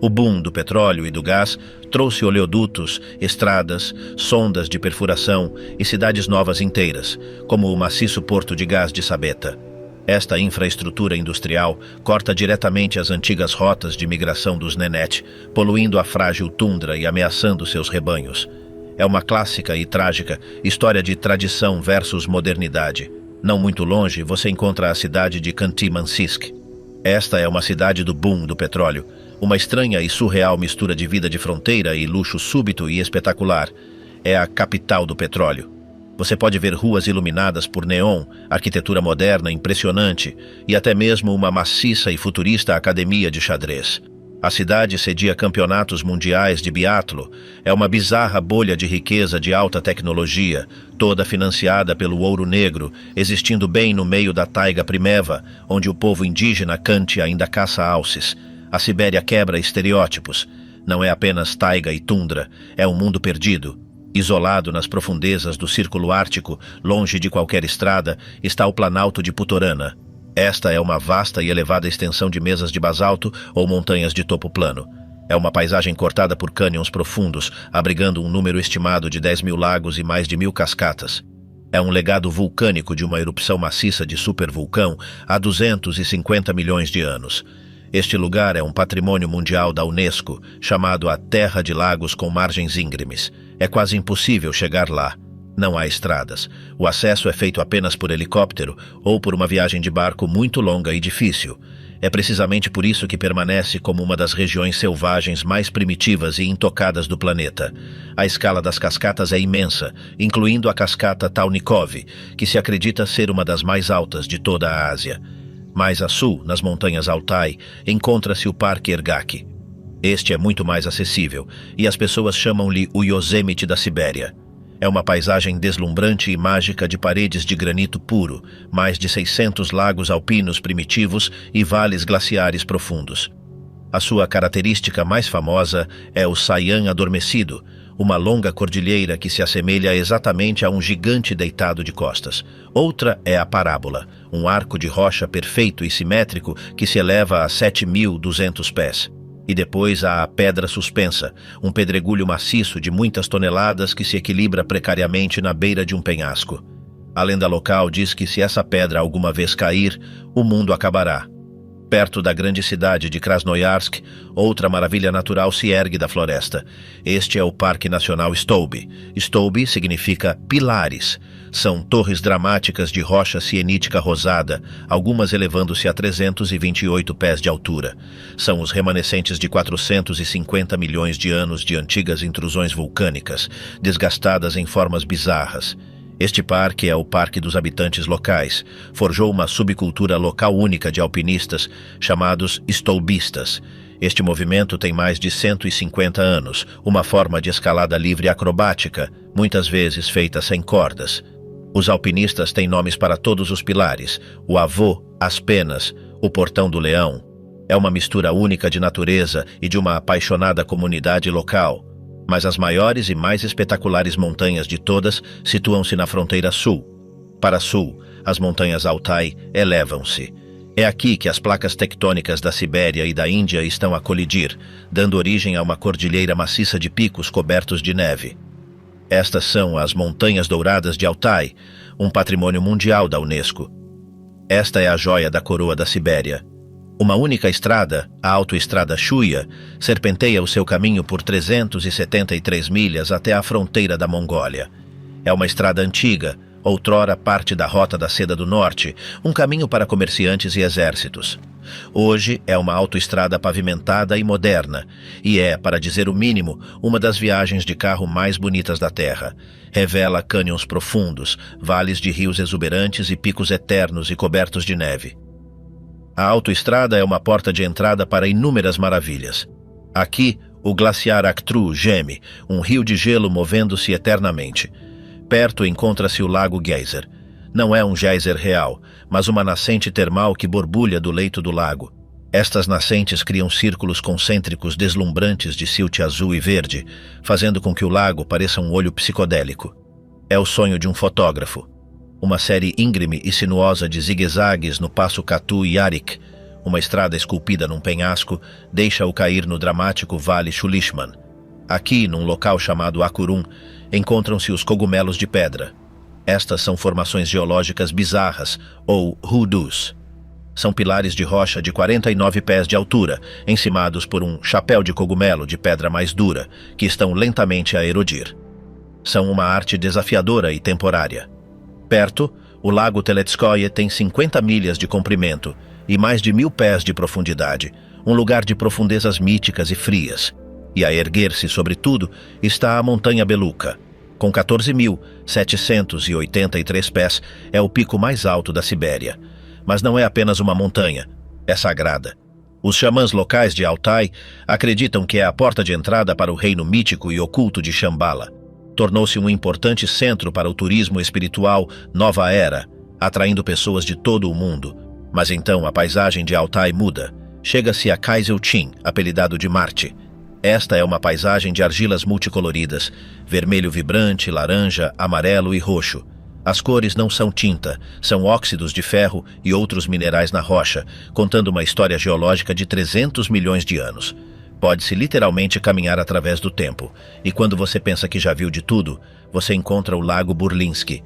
O boom do petróleo e do gás trouxe oleodutos, estradas, sondas de perfuração e cidades novas inteiras, como o maciço porto de gás de Sabeta. Esta infraestrutura industrial corta diretamente as antigas rotas de migração dos Nenets, poluindo a frágil tundra e ameaçando seus rebanhos. É uma clássica e trágica história de tradição versus modernidade. Não muito longe, você encontra a cidade de Khanty-Mansisk. Esta é uma cidade do boom do petróleo, uma estranha e surreal mistura de vida de fronteira e luxo súbito e espetacular. É a capital do petróleo. Você pode ver ruas iluminadas por neon, arquitetura moderna impressionante e até mesmo uma maciça e futurista academia de xadrez. A cidade cedia campeonatos mundiais de biatlo. É uma bizarra bolha de riqueza de alta tecnologia, toda financiada pelo ouro negro, existindo bem no meio da taiga primeva, onde o povo indígena Khanty ainda caça alces. A Sibéria quebra estereótipos. Não é apenas taiga e tundra, é um mundo perdido. Isolado nas profundezas do Círculo Ártico, longe de qualquer estrada, está o Planalto de Putorana. Esta é uma vasta e elevada extensão de mesas de basalto ou montanhas de topo plano. É uma paisagem cortada por cânions profundos, abrigando um número estimado de 10.000 lagos e mais de 1.000 cascatas. É um legado vulcânico de uma erupção maciça de supervulcão há 250 milhões de anos. Este lugar é um patrimônio mundial da Unesco, chamado a Terra de Lagos com Margens Íngremes. É quase impossível chegar lá. Não há estradas. O acesso é feito apenas por helicóptero ou por uma viagem de barco muito longa e difícil. É precisamente por isso que permanece como uma das regiões selvagens mais primitivas e intocadas do planeta. A escala das cascatas é imensa, incluindo a cascata Taunikov, que se acredita ser uma das mais altas de toda a Ásia. Mais a sul, nas montanhas Altai, encontra-se o Parque Ergaki. Este é muito mais acessível, e as pessoas chamam-lhe o Yosemite da Sibéria. É uma paisagem deslumbrante e mágica de paredes de granito puro, mais de 600 lagos alpinos primitivos e vales glaciares profundos. A sua característica mais famosa é o Sayan Adormecido, uma longa cordilheira que se assemelha exatamente a um gigante deitado de costas. Outra é a Parábola, um arco de rocha perfeito e simétrico que se eleva a 7.200 pés. E depois há a Pedra Suspensa, um pedregulho maciço de muitas toneladas que se equilibra precariamente na beira de um penhasco. A lenda local diz que se essa pedra alguma vez cair, o mundo acabará. Perto da grande cidade de Krasnoyarsk, outra maravilha natural se ergue da floresta. Este é o Parque Nacional Stouby. Stouby significa pilares. São torres dramáticas de rocha cienítica rosada, algumas elevando-se a 328 pés de altura. São os remanescentes de 450 milhões de anos de antigas intrusões vulcânicas, desgastadas em formas bizarras. Este parque é o parque dos habitantes locais. Forjou uma subcultura local única de alpinistas, chamados stoubistas. Este movimento tem mais de 150 anos, uma forma de escalada livre acrobática, muitas vezes feita sem cordas. Os alpinistas têm nomes para todos os pilares: o Avô, as Penas, o Portão do Leão. É uma mistura única de natureza e de uma apaixonada comunidade local. Mas as maiores e mais espetaculares montanhas de todas situam-se na fronteira sul. Para sul, as montanhas Altai elevam-se. É aqui que as placas tectônicas da Sibéria e da Índia estão a colidir, dando origem a uma cordilheira maciça de picos cobertos de neve. Estas são as Montanhas Douradas de Altai, um patrimônio mundial da Unesco. Esta é a joia da coroa da Sibéria. Uma única estrada, a Autoestrada Chuya, serpenteia o seu caminho por 373 milhas até a fronteira da Mongólia. É uma estrada antiga, outrora parte da Rota da Seda do Norte, um caminho para comerciantes e exércitos. Hoje é uma autoestrada pavimentada e moderna, e é, para dizer o mínimo, uma das viagens de carro mais bonitas da Terra. Revela cânions profundos, vales de rios exuberantes e picos eternos e cobertos de neve. A autoestrada é uma porta de entrada para inúmeras maravilhas. Aqui, o glaciar Arktru geme, um rio de gelo movendo-se eternamente. Perto encontra-se o Lago Geyser. Não é um geyser real, mas uma nascente termal que borbulha do leito do lago. Estas nascentes criam círculos concêntricos deslumbrantes de silt azul e verde, fazendo com que o lago pareça um olho psicodélico. É o sonho de um fotógrafo. Uma série íngreme e sinuosa de zigue-zagues no Passo Katu Yarik, uma estrada esculpida num penhasco, deixa-o cair no dramático Vale Shulishman. Aqui, num local chamado Akurum, encontram-se os cogumelos de pedra. Estas são formações geológicas bizarras, ou hoodoos. São pilares de rocha de 49 pés de altura, encimados por um chapéu de cogumelo de pedra mais dura, que estão lentamente a erodir. São uma arte desafiadora e temporária. Perto, o lago Teletskoye tem 50 milhas de comprimento e mais de 1.000 pés de profundidade, um lugar de profundezas míticas e frias. E a erguer-se sobre tudo está a Montanha Beluca. Com 14.783 pés, é o pico mais alto da Sibéria. Mas não é apenas uma montanha, é sagrada. Os xamãs locais de Altai acreditam que é a porta de entrada para o reino mítico e oculto de Shambhala. Tornou-se um importante centro para o turismo espiritual Nova Era, atraindo pessoas de todo o mundo. Mas então a paisagem de Altai muda. Chega-se a Kaiselchin, apelidado de Marte. Esta é uma paisagem de argilas multicoloridas, vermelho vibrante, laranja, amarelo e roxo. As cores não são tinta, são óxidos de ferro e outros minerais na rocha, contando uma história geológica de 300 milhões de anos. Pode-se literalmente caminhar através do tempo, e quando você pensa que já viu de tudo, você encontra o Lago Burlinsky.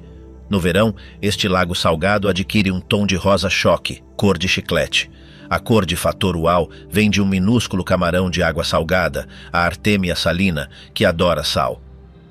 No verão, este lago salgado adquire um tom de rosa choque, cor de chiclete. A cor de fator uau vem de um minúsculo camarão de água salgada, a Artemia salina, que adora sal.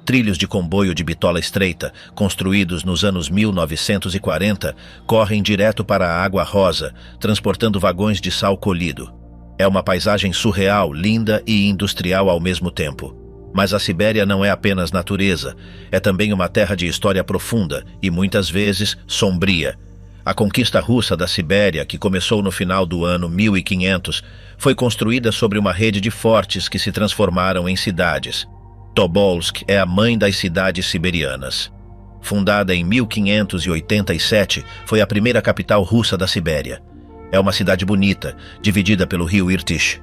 Trilhos de comboio de bitola estreita, construídos nos anos 1940, correm direto para a água rosa, transportando vagões de sal colhido. É uma paisagem surreal, linda e industrial ao mesmo tempo. Mas a Sibéria não é apenas natureza, é também uma terra de história profunda e, muitas vezes, sombria. A conquista russa da Sibéria, que começou no final do ano 1500, foi construída sobre uma rede de fortes que se transformaram em cidades. Tobolsk é a mãe das cidades siberianas. Fundada em 1587, foi a primeira capital russa da Sibéria. É uma cidade bonita, dividida pelo rio Irtysh.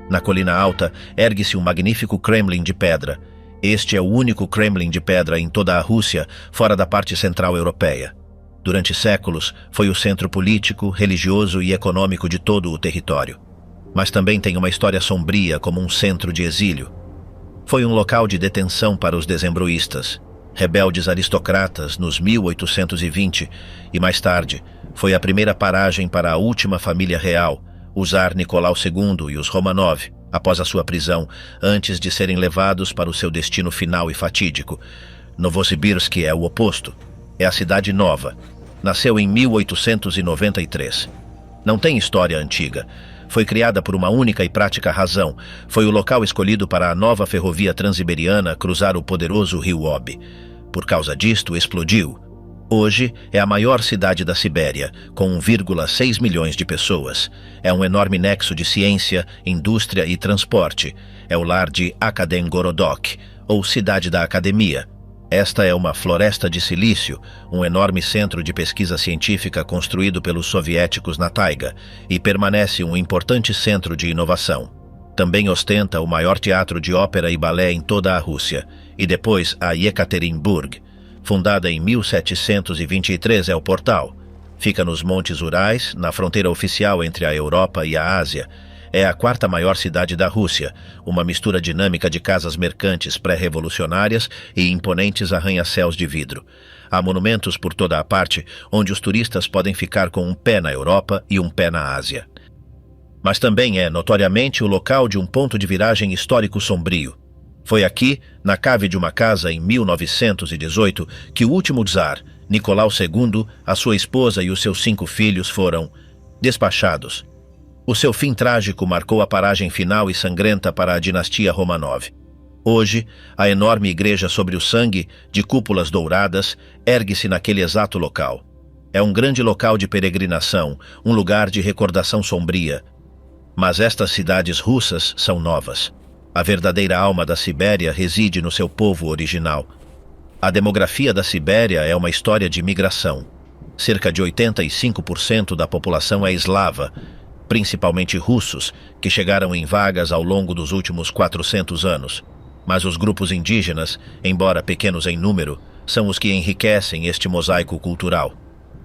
Na colina alta, ergue-se um magnífico Kremlin de pedra. Este é o único Kremlin de pedra em toda a Rússia, fora da parte central europeia. Durante séculos, foi o centro político, religioso e econômico de todo o território. Mas também tem uma história sombria como um centro de exílio. Foi um local de detenção para os dezembroístas, rebeldes aristocratas nos 1820, e mais tarde foi a primeira paragem para a última família real, o Tsar Nicolau II e os Romanov, após a sua prisão, antes de serem levados para o seu destino final e fatídico. Novosibirsk é o oposto. É a cidade nova. Nasceu em 1893. Não tem história antiga. Foi criada por uma única e prática razão. Foi o local escolhido para a nova ferrovia transiberiana cruzar o poderoso rio Oby. Por causa disto, explodiu. Hoje é a maior cidade da Sibéria, com 1,6 milhões de pessoas. É um enorme nexo de ciência, indústria e transporte. É o lar de Akademgorodok, ou Cidade da Academia. Esta é uma floresta de silício, um enorme centro de pesquisa científica construído pelos soviéticos na taiga, e permanece um importante centro de inovação. Também ostenta o maior teatro de ópera e balé em toda a Rússia, e depois a Yekaterinburg. Fundada em 1723, é o Portal. Fica nos Montes Urais, na fronteira oficial entre a Europa e a Ásia. É a quarta maior cidade da Rússia, uma mistura dinâmica de casas mercantes pré-revolucionárias e imponentes arranha-céus de vidro. Há monumentos por toda a parte, onde os turistas podem ficar com um pé na Europa e um pé na Ásia. Mas também é, notoriamente, o local de um ponto de viragem histórico sombrio. Foi aqui, na cave de uma casa em 1918, que o último czar, Nicolau II, a sua esposa e os seus 5 filhos foram despachados. O seu fim trágico marcou a paragem final e sangrenta para a dinastia Romanov. Hoje, a enorme igreja sobre o sangue, de cúpulas douradas, ergue-se naquele exato local. É um grande local de peregrinação, um lugar de recordação sombria. Mas estas cidades russas são novas. A verdadeira alma da Sibéria reside no seu povo original. A demografia da Sibéria é uma história de migração. Cerca de 85% da população é eslava, principalmente russos, que chegaram em vagas ao longo dos últimos 400 anos. Mas os grupos indígenas, embora pequenos em número, são os que enriquecem este mosaico cultural.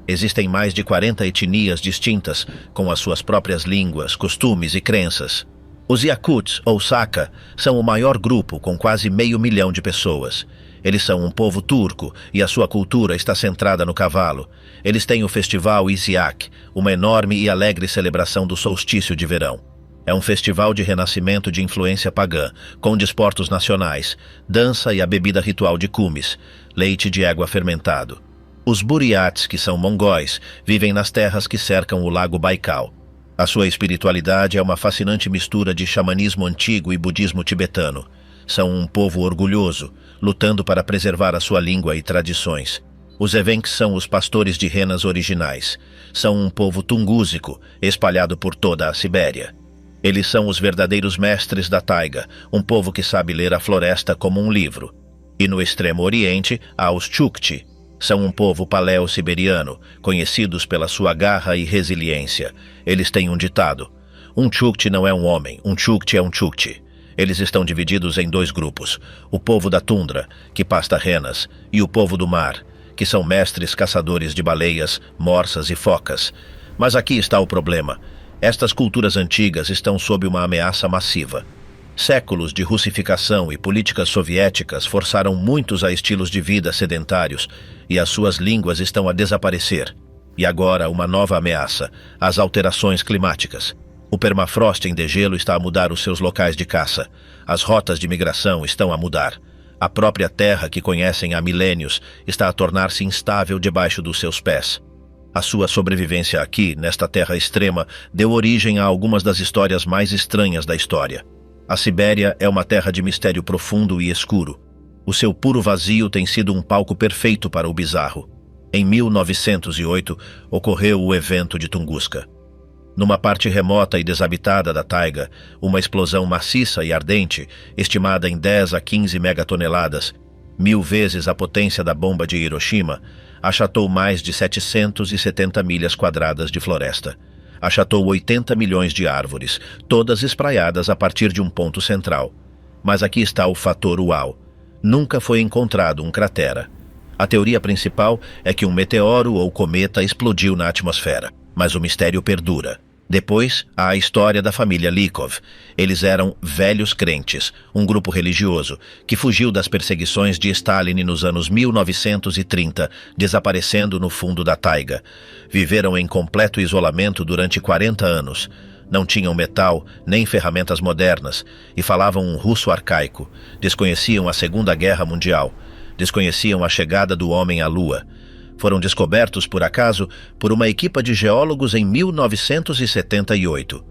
Existem mais de 40 etnias distintas, com as suas próprias línguas, costumes e crenças. Os Yakuts, ou Saka, são o maior grupo, com quase 500 mil de pessoas. Eles são um povo turco e a sua cultura está centrada no cavalo. Eles têm o festival Isiak, uma enorme e alegre celebração do solstício de verão. É um festival de renascimento de influência pagã, com desportos nacionais, dança e a bebida ritual de cumes, leite de égua fermentado. Os Buryats, que são mongóis, vivem nas terras que cercam o lago Baikal. A sua espiritualidade é uma fascinante mistura de xamanismo antigo e budismo tibetano. São um povo orgulhoso, lutando para preservar a sua língua e tradições. Os Evenks são os pastores de renas originais. São um povo tungúzico, espalhado por toda a Sibéria. Eles são os verdadeiros mestres da taiga, um povo que sabe ler a floresta como um livro. E no extremo oriente há os Chukchi. São um povo paleo-siberiano, conhecidos pela sua garra e resiliência. Eles têm um ditado: um Chukchi não é um homem, um Chukchi é um Chukchi. Eles estão divididos em dois grupos: o povo da tundra, que pasta renas, e o povo do mar, que são mestres caçadores de baleias, morsas e focas. Mas aqui está o problema. Estas culturas antigas estão sob uma ameaça massiva. Séculos de russificação e políticas soviéticas forçaram muitos a estilos de vida sedentários e as suas línguas estão a desaparecer. E agora uma nova ameaça: as alterações climáticas. O permafrost em degelo está a mudar os seus locais de caça. As rotas de migração estão a mudar. A própria terra que conhecem há milênios está a tornar-se instável debaixo dos seus pés. A sua sobrevivência aqui, nesta terra extrema, deu origem a algumas das histórias mais estranhas da história. A Sibéria é uma terra de mistério profundo e escuro. O seu puro vazio tem sido um palco perfeito para o bizarro. Em 1908, ocorreu o evento de Tunguska. Numa parte remota e desabitada da taiga, uma explosão maciça e ardente, estimada em 10 a 15 megatoneladas, 1000 vezes a potência da bomba de Hiroshima, achatou mais de 770 milhas quadradas de floresta. Achatou 80 milhões de árvores, todas espraiadas a partir de um ponto central. Mas aqui está o fator uau. Nunca foi encontrado um cratera. A teoria principal é que um meteoro ou cometa explodiu na atmosfera, mas o mistério perdura. Depois, há a história da família Lykov. Eles eram velhos crentes, um grupo religioso, que fugiu das perseguições de Stalin nos anos 1930, desaparecendo no fundo da taiga. Viveram em completo isolamento durante 40 anos. Não tinham metal, nem ferramentas modernas, e falavam um russo arcaico. Desconheciam a Segunda Guerra Mundial. Desconheciam a chegada do homem à Lua. Foram descobertos, por acaso, por uma equipa de geólogos em 1978.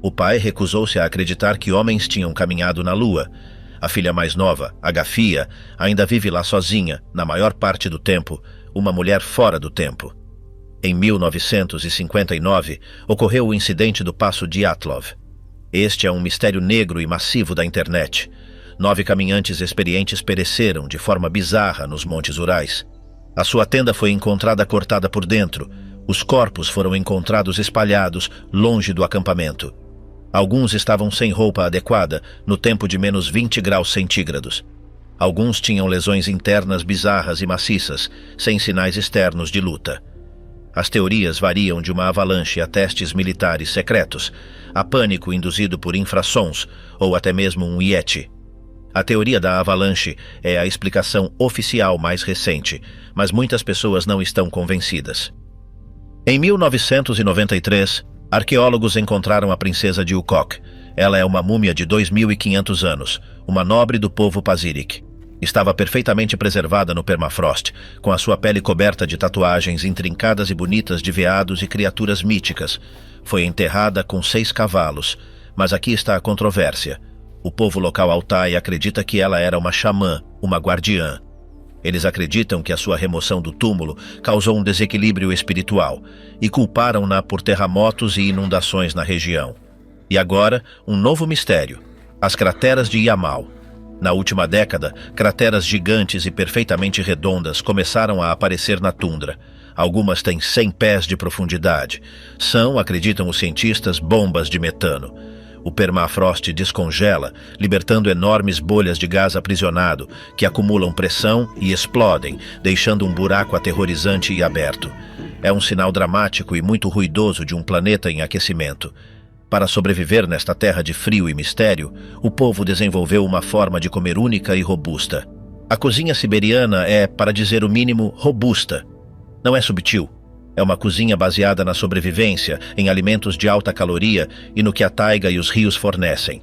O pai recusou-se a acreditar que homens tinham caminhado na Lua. A filha mais nova, Agafia, ainda vive lá sozinha, na maior parte do tempo, uma mulher fora do tempo. Em 1959, ocorreu o incidente do Passo Dyatlov. Este é um mistério negro e massivo da internet. 9 caminhantes experientes pereceram de forma bizarra nos Montes Urais. A sua tenda foi encontrada cortada por dentro. Os corpos foram encontrados espalhados, longe do acampamento. Alguns estavam sem roupa adequada, no tempo de menos 20 graus centígrados. Alguns tinham lesões internas bizarras e maciças, sem sinais externos de luta. As teorias variam de uma avalanche a testes militares secretos, a pânico induzido por infrassons ou até mesmo um Yeti. A teoria da avalanche é a explicação oficial mais recente, mas muitas pessoas não estão convencidas. Em 1993, arqueólogos encontraram a princesa de Ukok. Ela é uma múmia de 2.500 anos, uma nobre do povo Pazyryk. Estava perfeitamente preservada no permafrost, com a sua pele coberta de tatuagens intrincadas e bonitas de veados e criaturas míticas. Foi enterrada com 6 cavalos, mas aqui está a controvérsia. O povo local Altai acredita que ela era uma xamã, uma guardiã. Eles acreditam que a sua remoção do túmulo causou um desequilíbrio espiritual e culparam-na por terremotos e inundações na região. E agora, um novo mistério: as crateras de Yamal. Na última década, crateras gigantes e perfeitamente redondas começaram a aparecer na tundra. Algumas têm 100 pés de profundidade. São, acreditam os cientistas, bombas de metano. O permafrost descongela, libertando enormes bolhas de gás aprisionado, que acumulam pressão e explodem, deixando um buraco aterrorizante e aberto. É um sinal dramático e muito ruidoso de um planeta em aquecimento. Para sobreviver nesta terra de frio e mistério, o povo desenvolveu uma forma de comer única e robusta. A cozinha siberiana é, para dizer o mínimo, robusta. Não é subtil. É uma cozinha baseada na sobrevivência, em alimentos de alta caloria e no que a taiga e os rios fornecem.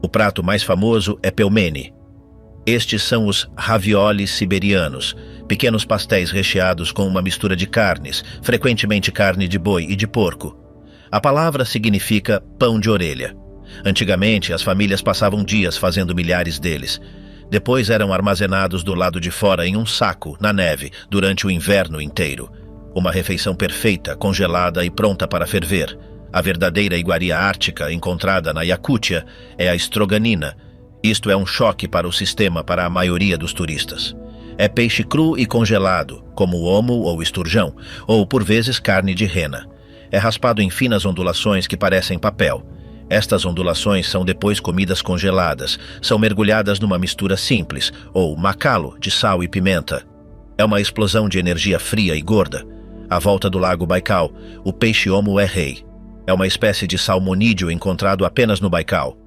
O prato mais famoso é pelmeni. Estes são os raviolis siberianos, pequenos pastéis recheados com uma mistura de carnes, frequentemente carne de boi e de porco. A palavra significa pão de orelha. Antigamente, as famílias passavam dias fazendo milhares deles. Depois eram armazenados do lado de fora em um saco, na neve, durante o inverno inteiro. Uma refeição perfeita, congelada e pronta para ferver. A verdadeira iguaria ártica encontrada na Iacútia é a estroganina. Isto é um choque para o sistema para a maioria dos turistas. É peixe cru e congelado, como o homo ou esturjão, ou por vezes carne de rena. É raspado em finas ondulações que parecem papel. Estas ondulações são depois comidas congeladas, são mergulhadas numa mistura simples, ou macalo, de sal e pimenta. É uma explosão de energia fria e gorda. À volta do lago Baikal, o peixe homo é rei. É uma espécie de salmonídeo encontrado apenas no Baikal.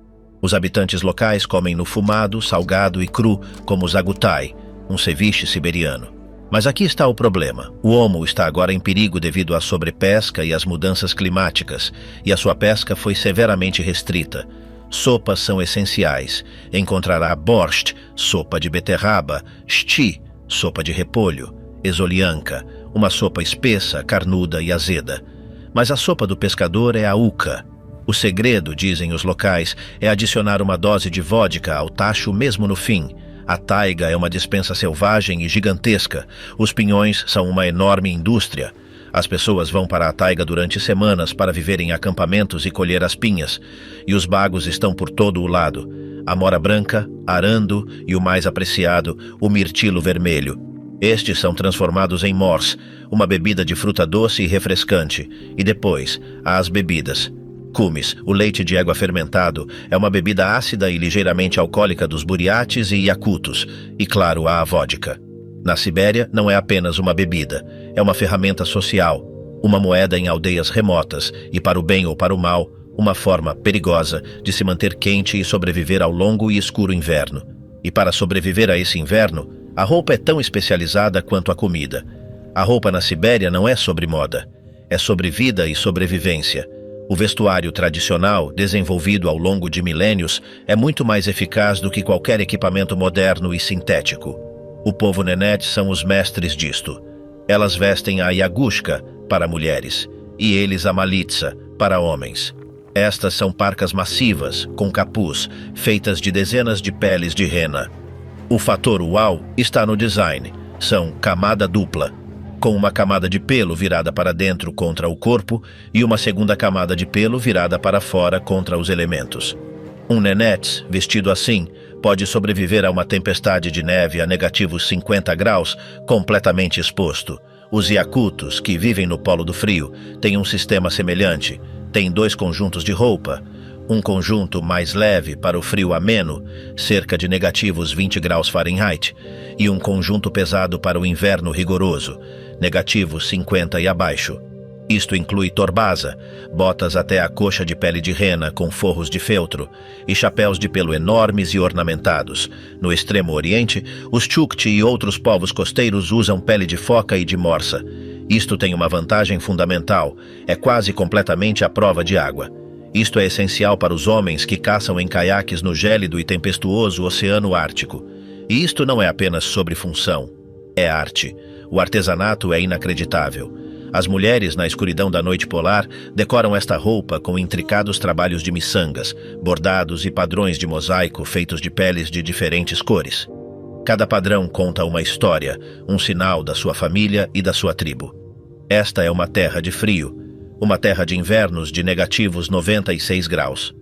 Os habitantes locais comem no fumado, salgado e cru, como zagutai, um ceviche siberiano. Mas aqui está o problema. O homo está agora em perigo devido à sobrepesca e às mudanças climáticas, e a sua pesca foi severamente restrita. Sopas são essenciais. Encontrará borscht, sopa de beterraba, shchi, sopa de repolho, exolianka, uma sopa espessa, carnuda e azeda. Mas a sopa do pescador é a uca. O segredo, dizem os locais, é adicionar uma dose de vodka ao tacho mesmo no fim. A taiga é uma despensa selvagem e gigantesca. Os pinhões são uma enorme indústria. As pessoas vão para a taiga durante semanas para viver em acampamentos e colher as pinhas. E os bagos estão por todo o lado. A mora branca, arando e o mais apreciado, o mirtilo vermelho. Estes são transformados em mors, uma bebida de fruta doce e refrescante. E depois, há as bebidas. Kumis, o leite de égua fermentado, é uma bebida ácida e ligeiramente alcoólica dos buriates e iacutos, e claro, há a vodka. Na Sibéria, não é apenas uma bebida, é uma ferramenta social, uma moeda em aldeias remotas, e para o bem ou para o mal, uma forma perigosa de se manter quente e sobreviver ao longo e escuro inverno. E para sobreviver a esse inverno, a roupa é tão especializada quanto a comida. A roupa na Sibéria não é sobre moda, é sobre vida e sobrevivência. O vestuário tradicional, desenvolvido ao longo de milênios, é muito mais eficaz do que qualquer equipamento moderno e sintético. O povo Nenete são os mestres disto. Elas vestem a yagushka, para mulheres, e eles a malitsa, para homens. Estas são parcas massivas, com capuz, feitas de dezenas de peles de rena. O fator uau está no design. São camada dupla, com uma camada de pelo virada para dentro contra o corpo e uma segunda camada de pelo virada para fora contra os elementos. Um nenets, vestido assim, pode sobreviver a uma tempestade de neve a negativos 50 graus, completamente exposto. Os iacutos, que vivem no polo do frio, têm um sistema semelhante. Têm 2 conjuntos de roupa. Um conjunto mais leve para o frio ameno, cerca de negativos 20 graus Fahrenheit, e um conjunto pesado para o inverno rigoroso, negativos 50 e abaixo. Isto inclui torbaza, botas até a coxa de pele de rena com forros de feltro e chapéus de pelo enormes e ornamentados. No extremo oriente, os Chukchi e outros povos costeiros usam pele de foca e de morsa. Isto tem uma vantagem fundamental, é quase completamente à prova de água. Isto é essencial para os homens que caçam em caiaques no gélido e tempestuoso Oceano Ártico. E isto não é apenas sobre função, é arte. O artesanato é inacreditável. As mulheres, na escuridão da noite polar, decoram esta roupa com intricados trabalhos de miçangas, bordados e padrões de mosaico feitos de peles de diferentes cores. Cada padrão conta uma história, um sinal da sua família e da sua tribo. Esta é uma terra de frio, uma terra de invernos de negativos 96 graus.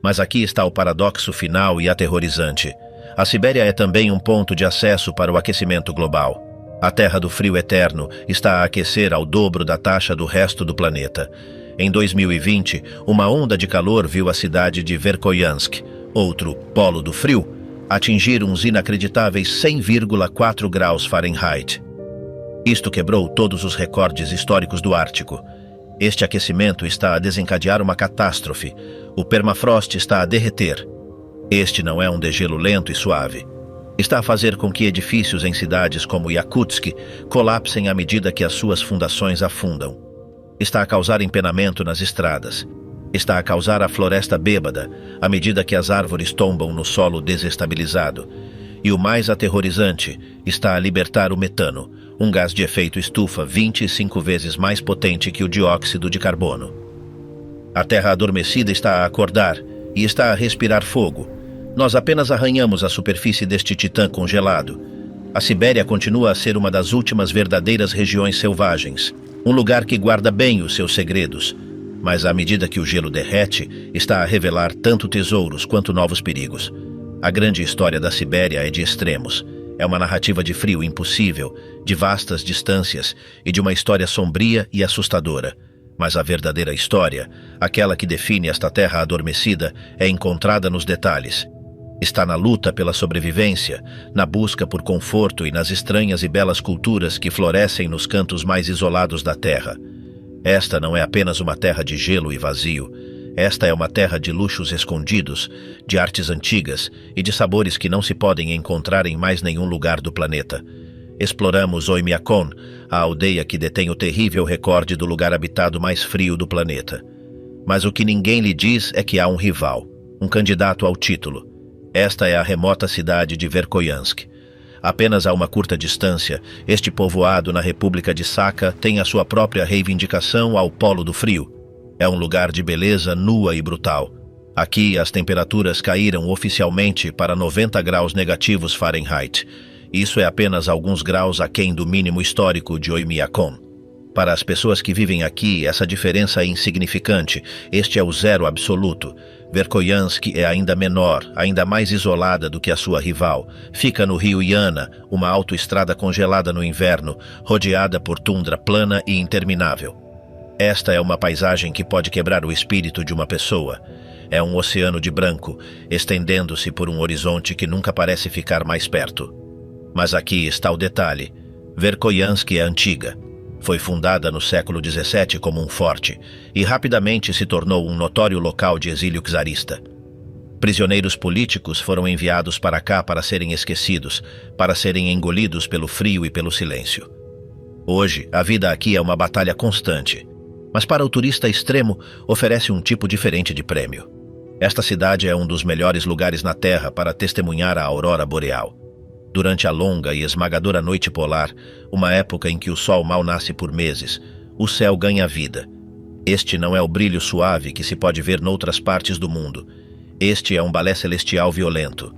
Mas aqui está o paradoxo final e aterrorizante. A Sibéria é também um ponto de acesso para o aquecimento global. A terra do frio eterno está a aquecer ao dobro da taxa do resto do planeta. Em 2020, uma onda de calor viu a cidade de Verkhoyansk, outro polo do frio, atingir uns inacreditáveis 100,4 graus Fahrenheit. Isto quebrou todos os recordes históricos do Ártico. Este aquecimento está a desencadear uma catástrofe. O permafrost está a derreter. Este não é um degelo lento e suave. Está a fazer com que edifícios em cidades como Yakutsk colapsem à medida que as suas fundações afundam. Está a causar empenamento nas estradas. Está a causar a floresta bêbada à medida que as árvores tombam no solo desestabilizado. E o mais aterrorizante, está a libertar o metano, um gás de efeito estufa 25 vezes mais potente que o dióxido de carbono. A Terra adormecida está a acordar e está a respirar fogo. Nós apenas arranhamos a superfície deste titã congelado. A Sibéria continua a ser uma das últimas verdadeiras regiões selvagens, um lugar que guarda bem os seus segredos, mas à medida que o gelo derrete, está a revelar tanto tesouros quanto novos perigos. A grande história da Sibéria é de extremos. É uma narrativa de frio impossível, de vastas distâncias e de uma história sombria e assustadora. Mas a verdadeira história, aquela que define esta terra adormecida, é encontrada nos detalhes. Está na luta pela sobrevivência, na busca por conforto e nas estranhas e belas culturas que florescem nos cantos mais isolados da terra. Esta não é apenas uma terra de gelo e vazio. Esta é uma terra de luxos escondidos, de artes antigas e de sabores que não se podem encontrar em mais nenhum lugar do planeta. Exploramos Oymyakon, a aldeia que detém o terrível recorde do lugar habitado mais frio do planeta. Mas o que ninguém lhe diz é que há um rival, um candidato ao título. Esta é a remota cidade de Verkhoyansk. Apenas a uma curta distância, este povoado na República de Sakha tem a sua própria reivindicação ao polo do frio. É um lugar de beleza nua e brutal. Aqui as temperaturas caíram oficialmente para 90 graus negativos Fahrenheit. Isso é apenas alguns graus aquém do mínimo histórico de Oymyakon. Para as pessoas que vivem aqui, essa diferença é insignificante. Este é o zero absoluto. Verkhoyansk é ainda menor, ainda mais isolada do que a sua rival. Fica no rio Yana, uma autoestrada congelada no inverno, rodeada por tundra plana e interminável. Esta é uma paisagem que pode quebrar o espírito de uma pessoa. É um oceano de branco, estendendo-se por um horizonte que nunca parece ficar mais perto. Mas aqui está o detalhe. Verkhoyansk é antiga. Foi fundada no século XVII como um forte e rapidamente se tornou um notório local de exílio czarista. Prisioneiros políticos foram enviados para cá para serem esquecidos, para serem engolidos pelo frio e pelo silêncio. Hoje, a vida aqui é uma batalha constante, mas para o turista extremo oferece um tipo diferente de prêmio. Esta cidade é um dos melhores lugares na Terra para testemunhar a aurora boreal. Durante a longa e esmagadora noite polar, uma época em que o sol mal nasce por meses, o céu ganha vida. Este não é o brilho suave que se pode ver noutras partes do mundo. Este é um balé celestial violento.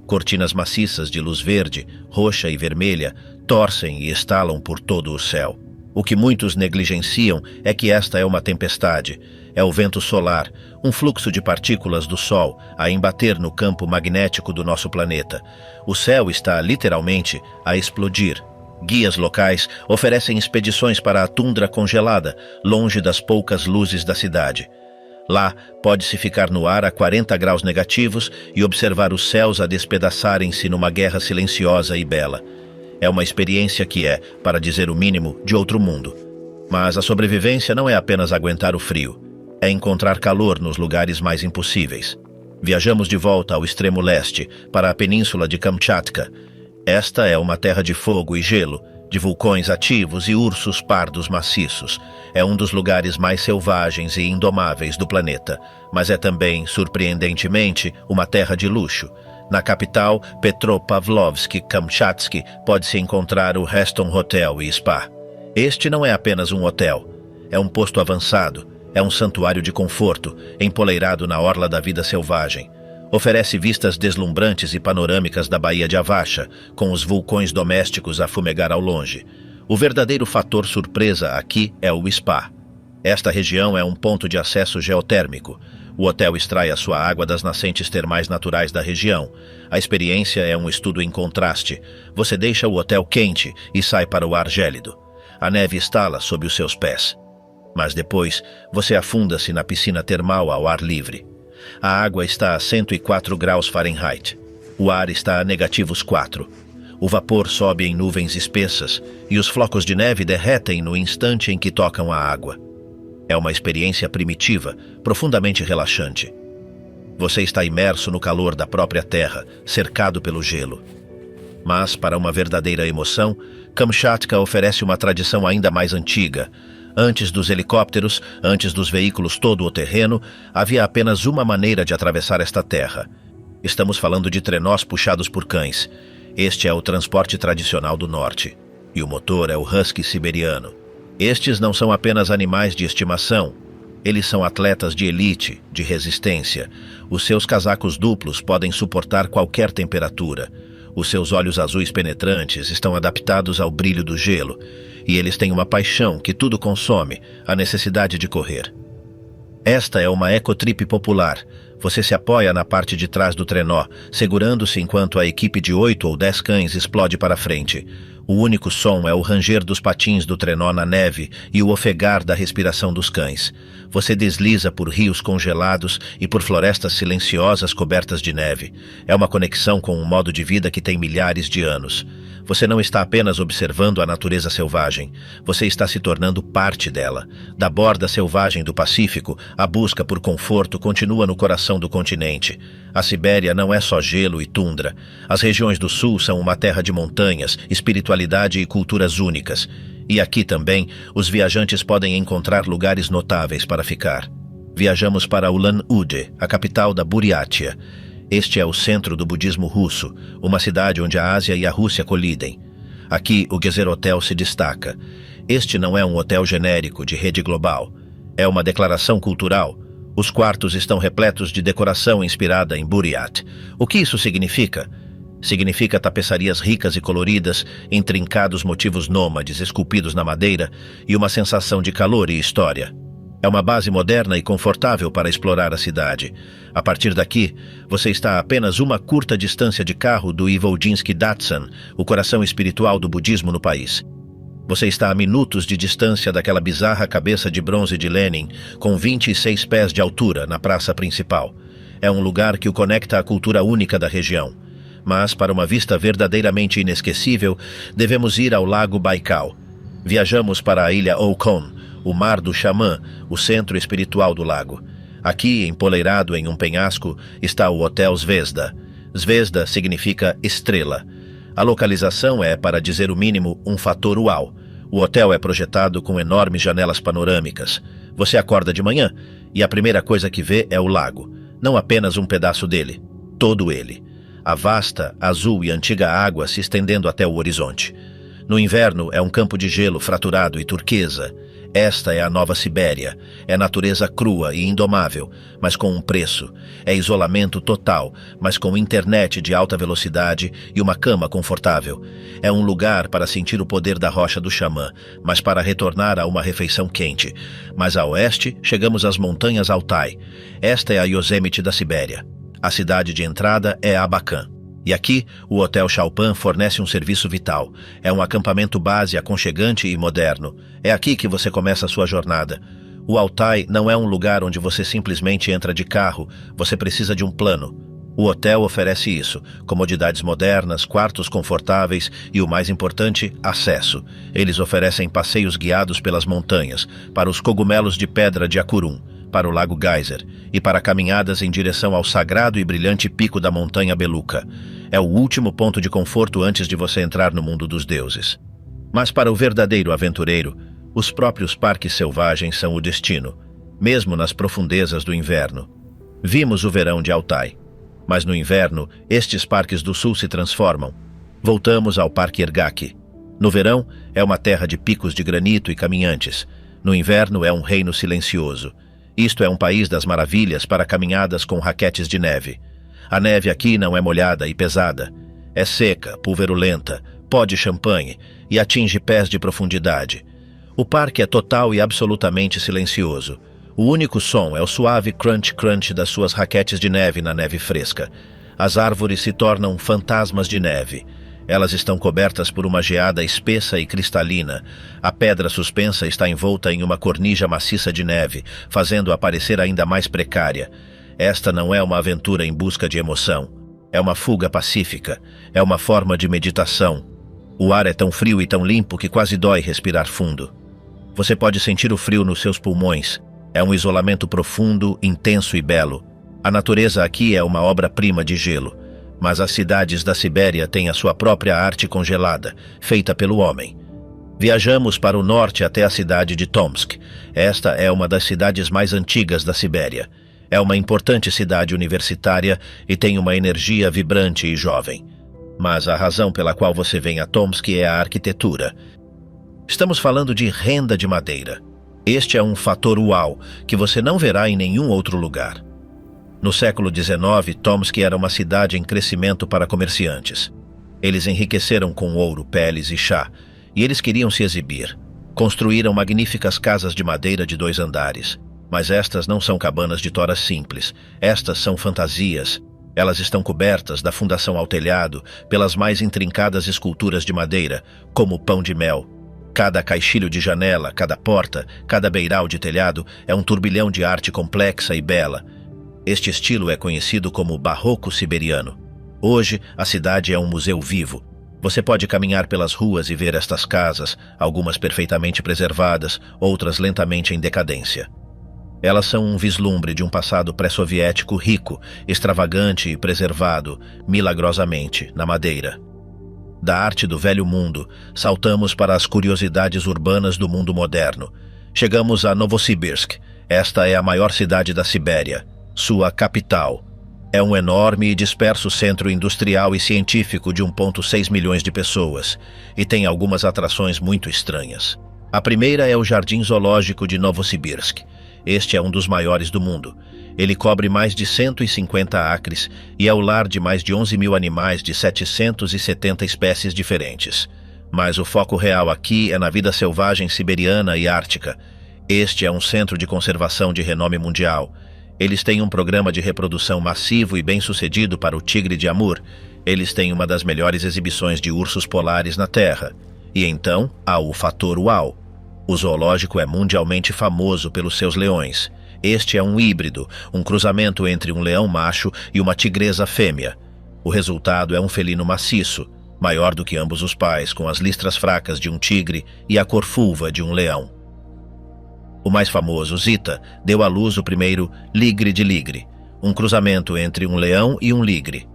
Cortinas maciças de luz verde, roxa e vermelha torcem e estalam por todo o céu. O que muitos negligenciam é que esta é uma tempestade. É o vento solar, um fluxo de partículas do Sol a embater no campo magnético do nosso planeta. O céu está, literalmente, a explodir. Guias locais oferecem expedições para a tundra congelada, longe das poucas luzes da cidade. Lá, pode-se ficar no ar a 40 graus negativos e observar os céus a despedaçarem-se numa guerra silenciosa e bela. É uma experiência que é, para dizer o mínimo, de outro mundo. Mas a sobrevivência não é apenas aguentar o frio. É encontrar calor nos lugares mais impossíveis. Viajamos de volta ao extremo leste, para a península de Kamchatka. Esta é uma terra de fogo e gelo, de vulcões ativos e ursos pardos maciços. É um dos lugares mais selvagens e indomáveis do planeta, mas é também, surpreendentemente, uma terra de luxo. Na capital, Petropavlovsk-Kamchatsky, pode-se encontrar o Reston Hotel e Spa. Este não é apenas um hotel, é um posto avançado. É um santuário de conforto, empoleirado na orla da vida selvagem. Oferece vistas deslumbrantes e panorâmicas da Baía de Avacha, com os vulcões domésticos a fumegar ao longe. O verdadeiro fator surpresa aqui é o spa. Esta região é um ponto de acesso geotérmico. O hotel extrai a sua água das nascentes termais naturais da região. A experiência é um estudo em contraste. Você deixa o hotel quente e sai para o ar gélido. A neve estala sob os seus pés. Mas depois, você afunda-se na piscina termal ao ar livre. A água está a 104 graus Fahrenheit. O ar está a -4. O vapor sobe em nuvens espessas e os flocos de neve derretem no instante em que tocam a água. É uma experiência primitiva, profundamente relaxante. Você está imerso no calor da própria terra, cercado pelo gelo. Mas, para uma verdadeira emoção, Kamchatka oferece uma tradição ainda mais antiga. Antes dos helicópteros, antes dos veículos todo-terreno, havia apenas uma maneira de atravessar esta terra. Estamos falando de trenós puxados por cães. Este é o transporte tradicional do norte. E o motor é o husky siberiano. Estes não são apenas animais de estimação. Eles são atletas de elite, de resistência. Os seus casacos duplos podem suportar qualquer temperatura. Os seus olhos azuis penetrantes estão adaptados ao brilho do gelo. E eles têm uma paixão que tudo consome, a necessidade de correr. Esta é uma ecotrip popular. Você se apoia na parte de trás do trenó, segurando-se enquanto a equipe de 8 ou 10 cães explode para frente. O único som é o ranger dos patins do trenó na neve e o ofegar da respiração dos cães. Você desliza por rios congelados e por florestas silenciosas cobertas de neve. É uma conexão com um modo de vida que tem milhares de anos. Você não está apenas observando a natureza selvagem, você está se tornando parte dela. Da borda selvagem do Pacífico, a busca por conforto continua no coração do continente. A Sibéria não é só gelo e tundra. As regiões do sul são uma terra de montanhas, espiritualidade e culturas únicas. E aqui também, os viajantes podem encontrar lugares notáveis para ficar. Viajamos para Ulan-Ude, a capital da Buriátia. Este é o centro do budismo russo, uma cidade onde a Ásia e a Rússia colidem. Aqui, o Gezer Hotel se destaca. Este não é um hotel genérico de rede global. É uma declaração cultural. Os quartos estão repletos de decoração inspirada em Buryat. O que isso significa? Significa tapeçarias ricas e coloridas, intrincados motivos nômades esculpidos na madeira e uma sensação de calor e história. É uma base moderna e confortável para explorar a cidade. A partir daqui, você está a apenas uma curta distância de carro do Ivoljinsky Datsan, o coração espiritual do budismo no país. Você está a minutos de distância daquela bizarra cabeça de bronze de Lenin, com 26 pés de altura, na praça principal. É um lugar que o conecta à cultura única da região. Mas, para uma vista verdadeiramente inesquecível, devemos ir ao Lago Baikal. Viajamos para a ilha Okhon, o Mar do Xamã, o centro espiritual do lago. Aqui, empoleirado em um penhasco, está o Hotel Zvezda. Zvezda significa estrela. A localização é, para dizer o mínimo, um fator uau. O hotel é projetado com enormes janelas panorâmicas. Você acorda de manhã e a primeira coisa que vê é o lago. Não apenas um pedaço dele, todo ele. A vasta, azul e antiga água se estendendo até o horizonte. No inverno é um campo de gelo fraturado e turquesa. Esta é a Nova Sibéria. É natureza crua e indomável, mas com um preço. É isolamento total, mas com internet de alta velocidade e uma cama confortável. É um lugar para sentir o poder da rocha do xamã, mas para retornar a uma refeição quente. Mais a oeste, chegamos às montanhas Altai. Esta é a Yosemite da Sibéria. A cidade de entrada é Abacan. E aqui, o Hotel Chalpan fornece um serviço vital. É um acampamento base aconchegante e moderno. É aqui que você começa a sua jornada. O Altai não é um lugar onde você simplesmente entra de carro, você precisa de um plano. O hotel oferece isso, comodidades modernas, quartos confortáveis e, o mais importante, acesso. Eles oferecem passeios guiados pelas montanhas, para os cogumelos de pedra de Akurum, para o Lago Geyser e para caminhadas em direção ao sagrado e brilhante pico da montanha Beluca. É o último ponto de conforto antes de você entrar no mundo dos deuses. Mas para o verdadeiro aventureiro, os próprios parques selvagens são o destino, mesmo nas profundezas do inverno. Vimos o verão de Altai, mas no inverno, estes parques do sul se transformam. Voltamos ao Parque Ergaki. No verão, é uma terra de picos de granito e caminhantes. No inverno, é um reino silencioso. Isto é um país das maravilhas para caminhadas com raquetes de neve. A neve aqui não é molhada e pesada. É seca, pulverulenta, pó de champanhe e atinge pés de profundidade. O parque é total e absolutamente silencioso. O único som é o suave crunch-crunch das suas raquetes de neve na neve fresca. As árvores se tornam fantasmas de neve. Elas estão cobertas por uma geada espessa e cristalina. A pedra suspensa está envolta em uma cornija maciça de neve, fazendo-a parecer ainda mais precária. Esta não é uma aventura em busca de emoção. É uma fuga pacífica. É uma forma de meditação. O ar é tão frio e tão limpo que quase dói respirar fundo. Você pode sentir o frio nos seus pulmões. É um isolamento profundo, intenso e belo. A natureza aqui é uma obra-prima de gelo. Mas as cidades da Sibéria têm a sua própria arte congelada, feita pelo homem. Viajamos para o norte até a cidade de Tomsk. Esta é uma das cidades mais antigas da Sibéria. É uma importante cidade universitária e tem uma energia vibrante e jovem. Mas a razão pela qual você vem a Tomsk é a arquitetura. Estamos falando de renda de madeira. Este é um fator uau que você não verá em nenhum outro lugar. No século XIX, Tomsk era uma cidade em crescimento para comerciantes. Eles enriqueceram com ouro, peles e chá, e eles queriam se exibir. Construíram magníficas casas de madeira de 2 andares. Mas estas não são cabanas de toras simples. Estas são fantasias. Elas estão cobertas, da fundação ao telhado, pelas mais intrincadas esculturas de madeira, como o pão de mel. Cada caixilho de janela, cada porta, cada beiral de telhado é um turbilhão de arte complexa e bela. Este estilo é conhecido como barroco siberiano. Hoje, a cidade é um museu vivo. Você pode caminhar pelas ruas e ver estas casas, algumas perfeitamente preservadas, outras lentamente em decadência. Elas são um vislumbre de um passado pré-soviético rico, extravagante e preservado, milagrosamente, na madeira. Da arte do velho mundo, saltamos para as curiosidades urbanas do mundo moderno. Chegamos a Novosibirsk. Esta é a maior cidade da Sibéria, sua capital. É um enorme e disperso centro industrial e científico de 1,6 milhões de pessoas, e tem algumas atrações muito estranhas. A primeira é o Jardim Zoológico de Novosibirsk. Este é um dos maiores do mundo. Ele cobre mais de 150 acres e é o lar de mais de 11 mil animais de 770 espécies diferentes. Mas o foco real aqui é na vida selvagem siberiana e ártica. Este é um centro de conservação de renome mundial. Eles têm um programa de reprodução massivo e bem-sucedido para o tigre de Amur. Eles têm uma das melhores exibições de ursos polares na Terra. E então há o fator uau. O zoológico é mundialmente famoso pelos seus leões. Este é um híbrido, um cruzamento entre um leão macho e uma tigresa fêmea. O resultado é um felino maciço, maior do que ambos os pais, com as listras fracas de um tigre e a cor fulva de um leão. O mais famoso, Zita, deu à luz o primeiro ligre de ligre, um cruzamento entre um leão e um ligre.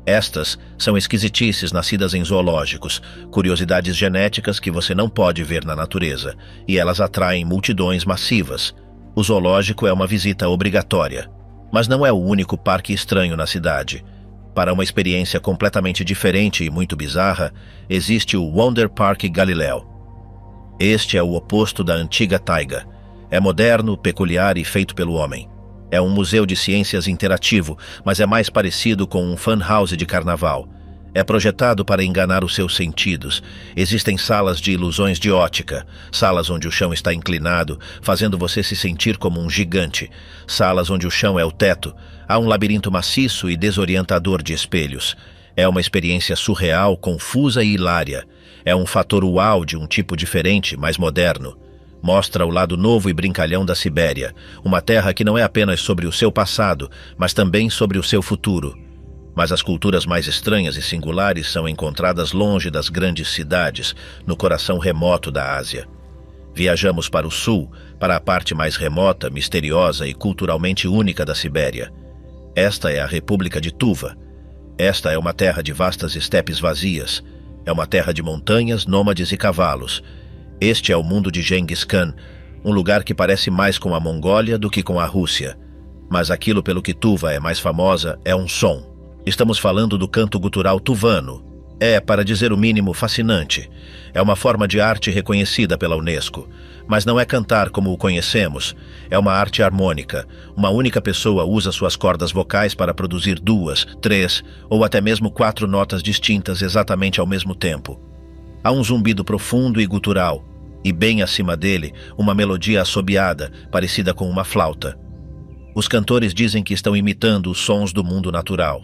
Estas são esquisitices nascidas em zoológicos, curiosidades genéticas que você não pode ver na natureza, e elas atraem multidões massivas. O zoológico é uma visita obrigatória, mas não é o único parque estranho na cidade. Para uma experiência completamente diferente e muito bizarra, existe o Wonder Park Galileu. Este é o oposto da antiga taiga. É moderno, peculiar e feito pelo homem. É um museu de ciências interativo, mas é mais parecido com um fan house de carnaval. É projetado para enganar os seus sentidos. Existem salas de ilusões de ótica, salas onde o chão está inclinado, fazendo você se sentir como um gigante, salas onde o chão é o teto. Há um labirinto maciço e desorientador de espelhos. É uma experiência surreal, confusa e hilária. É um fator uau de um tipo diferente, mais moderno. Mostra o lado novo e brincalhão da Sibéria, uma terra que não é apenas sobre o seu passado, mas também sobre o seu futuro. Mas as culturas mais estranhas e singulares são encontradas longe das grandes cidades, no coração remoto da Ásia. Viajamos para o sul, para a parte mais remota, misteriosa e culturalmente única da Sibéria. Esta é a República de Tuva. Esta é uma terra de vastas estepes vazias. É uma terra de montanhas, nômades e cavalos. Este é o mundo de Genghis Khan, um lugar que parece mais com a Mongólia do que com a Rússia. Mas aquilo pelo que Tuva é mais famosa é um som. Estamos falando do canto gutural tuvano. É, para dizer o mínimo, fascinante. É uma forma de arte reconhecida pela Unesco. Mas não é cantar como o conhecemos. É uma arte harmônica. Uma única pessoa usa suas cordas vocais para produzir 2, 3 ou até mesmo 4 notas distintas exatamente ao mesmo tempo. Há um zumbido profundo e gutural, e bem acima dele, uma melodia assobiada, parecida com uma flauta. Os cantores dizem que estão imitando os sons do mundo natural.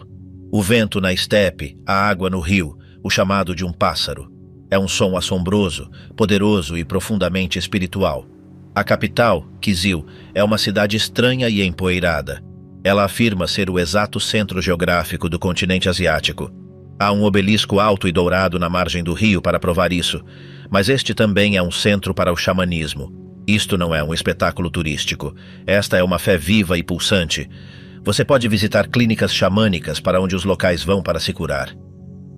O vento na estepe, a água no rio, o chamado de um pássaro. É um som assombroso, poderoso e profundamente espiritual. A capital, Kyzyl, é uma cidade estranha e empoeirada. Ela afirma ser o exato centro geográfico do continente asiático. Há um obelisco alto e dourado na margem do rio para provar isso, mas este também é um centro para o xamanismo. Isto não é um espetáculo turístico. Esta é uma fé viva e pulsante. Você pode visitar clínicas xamânicas para onde os locais vão para se curar.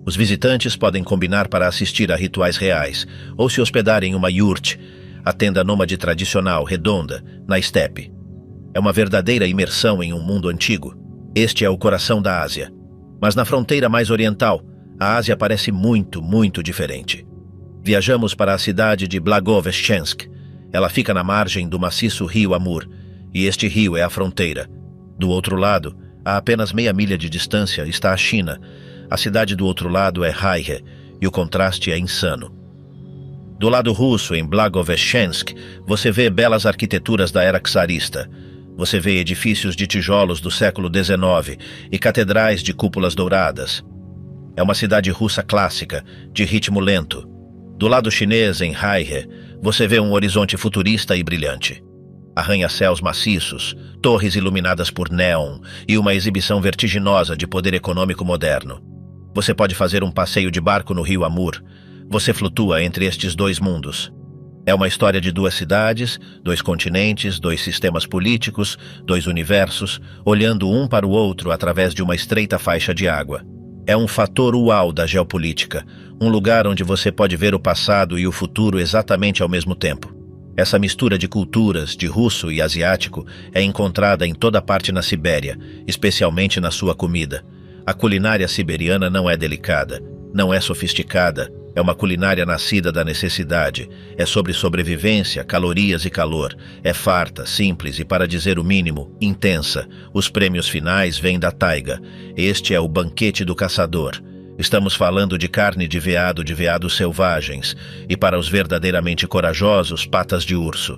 Os visitantes podem combinar para assistir a rituais reais ou se hospedar em uma yurt, a tenda nômade tradicional, redonda, na estepe. É uma verdadeira imersão em um mundo antigo. Este é o coração da Ásia. Mas na fronteira mais oriental, a Ásia parece muito, muito diferente. Viajamos para a cidade de Blagoveshchensk. Ela fica na margem do maciço rio Amur, e este rio é a fronteira. Do outro lado, a apenas meia milha de distância, está a China. A cidade do outro lado é Haihe, e o contraste é insano. Do lado russo, em Blagoveshchensk, você vê belas arquiteturas da era czarista. Você vê edifícios de tijolos do século XIX e catedrais de cúpulas douradas. É uma cidade russa clássica, de ritmo lento. Do lado chinês, em Haihe, você vê um horizonte futurista e brilhante. Arranha-céus maciços, torres iluminadas por néon e uma exibição vertiginosa de poder econômico moderno. Você pode fazer um passeio de barco no rio Amur. Você flutua entre estes dois mundos. É uma história de duas cidades, dois continentes, dois sistemas políticos, dois universos, olhando um para o outro através de uma estreita faixa de água. É um fator uau da geopolítica, um lugar onde você pode ver o passado e o futuro exatamente ao mesmo tempo. Essa mistura de culturas, de russo e asiático, é encontrada em toda parte na Sibéria, especialmente na sua comida. A culinária siberiana não é delicada, não é sofisticada, é uma culinária nascida da necessidade, é sobre sobrevivência, calorias e calor, é farta, simples e, para dizer o mínimo, intensa. Os prêmios finais vêm da taiga. Este é o banquete do caçador. Estamos falando de carne de veados selvagens, e para os verdadeiramente corajosos, patas de urso.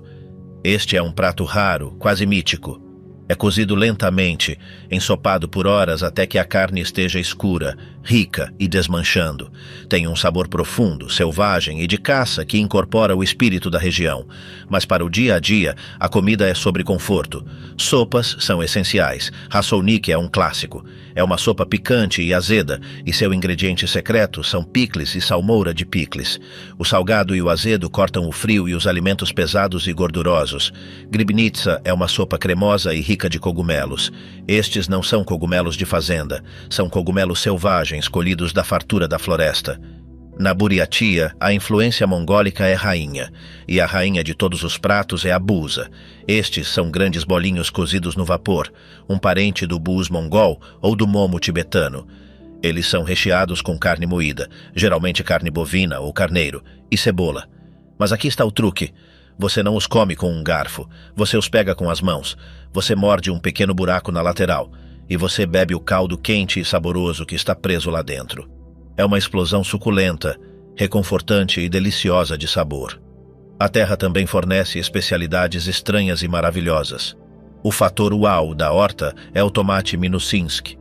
Este é um prato raro, quase mítico. É cozido lentamente, ensopado por horas até que a carne esteja escura, rica e desmanchando. Tem um sabor profundo, selvagem e de caça que incorpora o espírito da região. Mas para o dia a dia, a comida é sobre conforto. Sopas são essenciais. Rassolnik é um clássico. É uma sopa picante e azeda, e seu ingrediente secreto são picles e salmoura de picles. O salgado e o azedo cortam o frio e os alimentos pesados e gordurosos. Gribnitsa é uma sopa cremosa e rica de cogumelos. Estes não são cogumelos de fazenda, são cogumelos selvagens colhidos da fartura da floresta. Na Buriatia, a influência mongólica é rainha, e a rainha de todos os pratos é a busa. Estes são grandes bolinhos cozidos no vapor, um parente do bus mongol ou do momo tibetano. Eles são recheados com carne moída, geralmente carne bovina ou carneiro, e cebola. Mas aqui está o truque. Você não os come com um garfo, você os pega com as mãos. Você morde um pequeno buraco na lateral, e você bebe o caldo quente e saboroso que está preso lá dentro. É uma explosão suculenta, reconfortante e deliciosa de sabor. A terra também fornece especialidades estranhas e maravilhosas. O fator uau da horta é o tomate Minusinsk,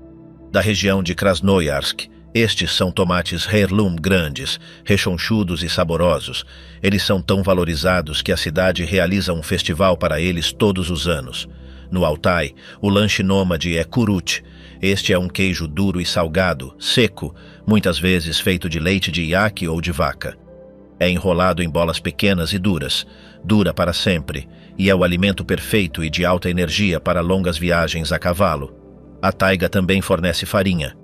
da região de Krasnoyarsk. Estes são tomates heirloom grandes, rechonchudos e saborosos. Eles são tão valorizados que a cidade realiza um festival para eles todos os anos. No Altai, o lanche nômade é kurut. Este é um queijo duro e salgado, seco, muitas vezes feito de leite de iaque ou de vaca. É enrolado em bolas pequenas e duras, dura para sempre, e é o alimento perfeito e de alta energia para longas viagens a cavalo. A taiga também fornece farinha.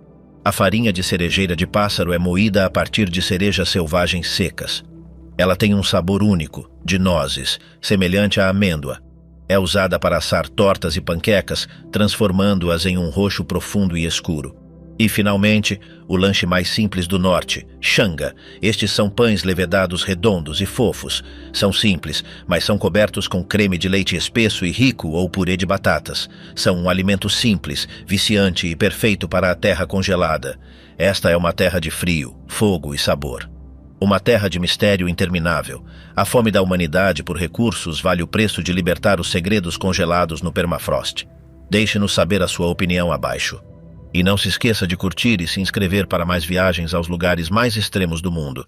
A farinha de cerejeira de pássaro é moída a partir de cerejas selvagens secas. Ela tem um sabor único, de nozes, semelhante à amêndoa. É usada para assar tortas e panquecas, transformando-as em um roxo profundo e escuro. E, finalmente, o lanche mais simples do norte, shanga. Estes são pães levedados redondos e fofos. São simples, mas são cobertos com creme de leite espesso e rico ou purê de batatas. São um alimento simples, viciante e perfeito para a terra congelada. Esta é uma terra de frio, fogo e sabor. Uma terra de mistério interminável. A fome da humanidade por recursos vale o preço de libertar os segredos congelados no permafrost. Deixe-nos saber a sua opinião abaixo. E não se esqueça de curtir e se inscrever para mais viagens aos lugares mais extremos do mundo.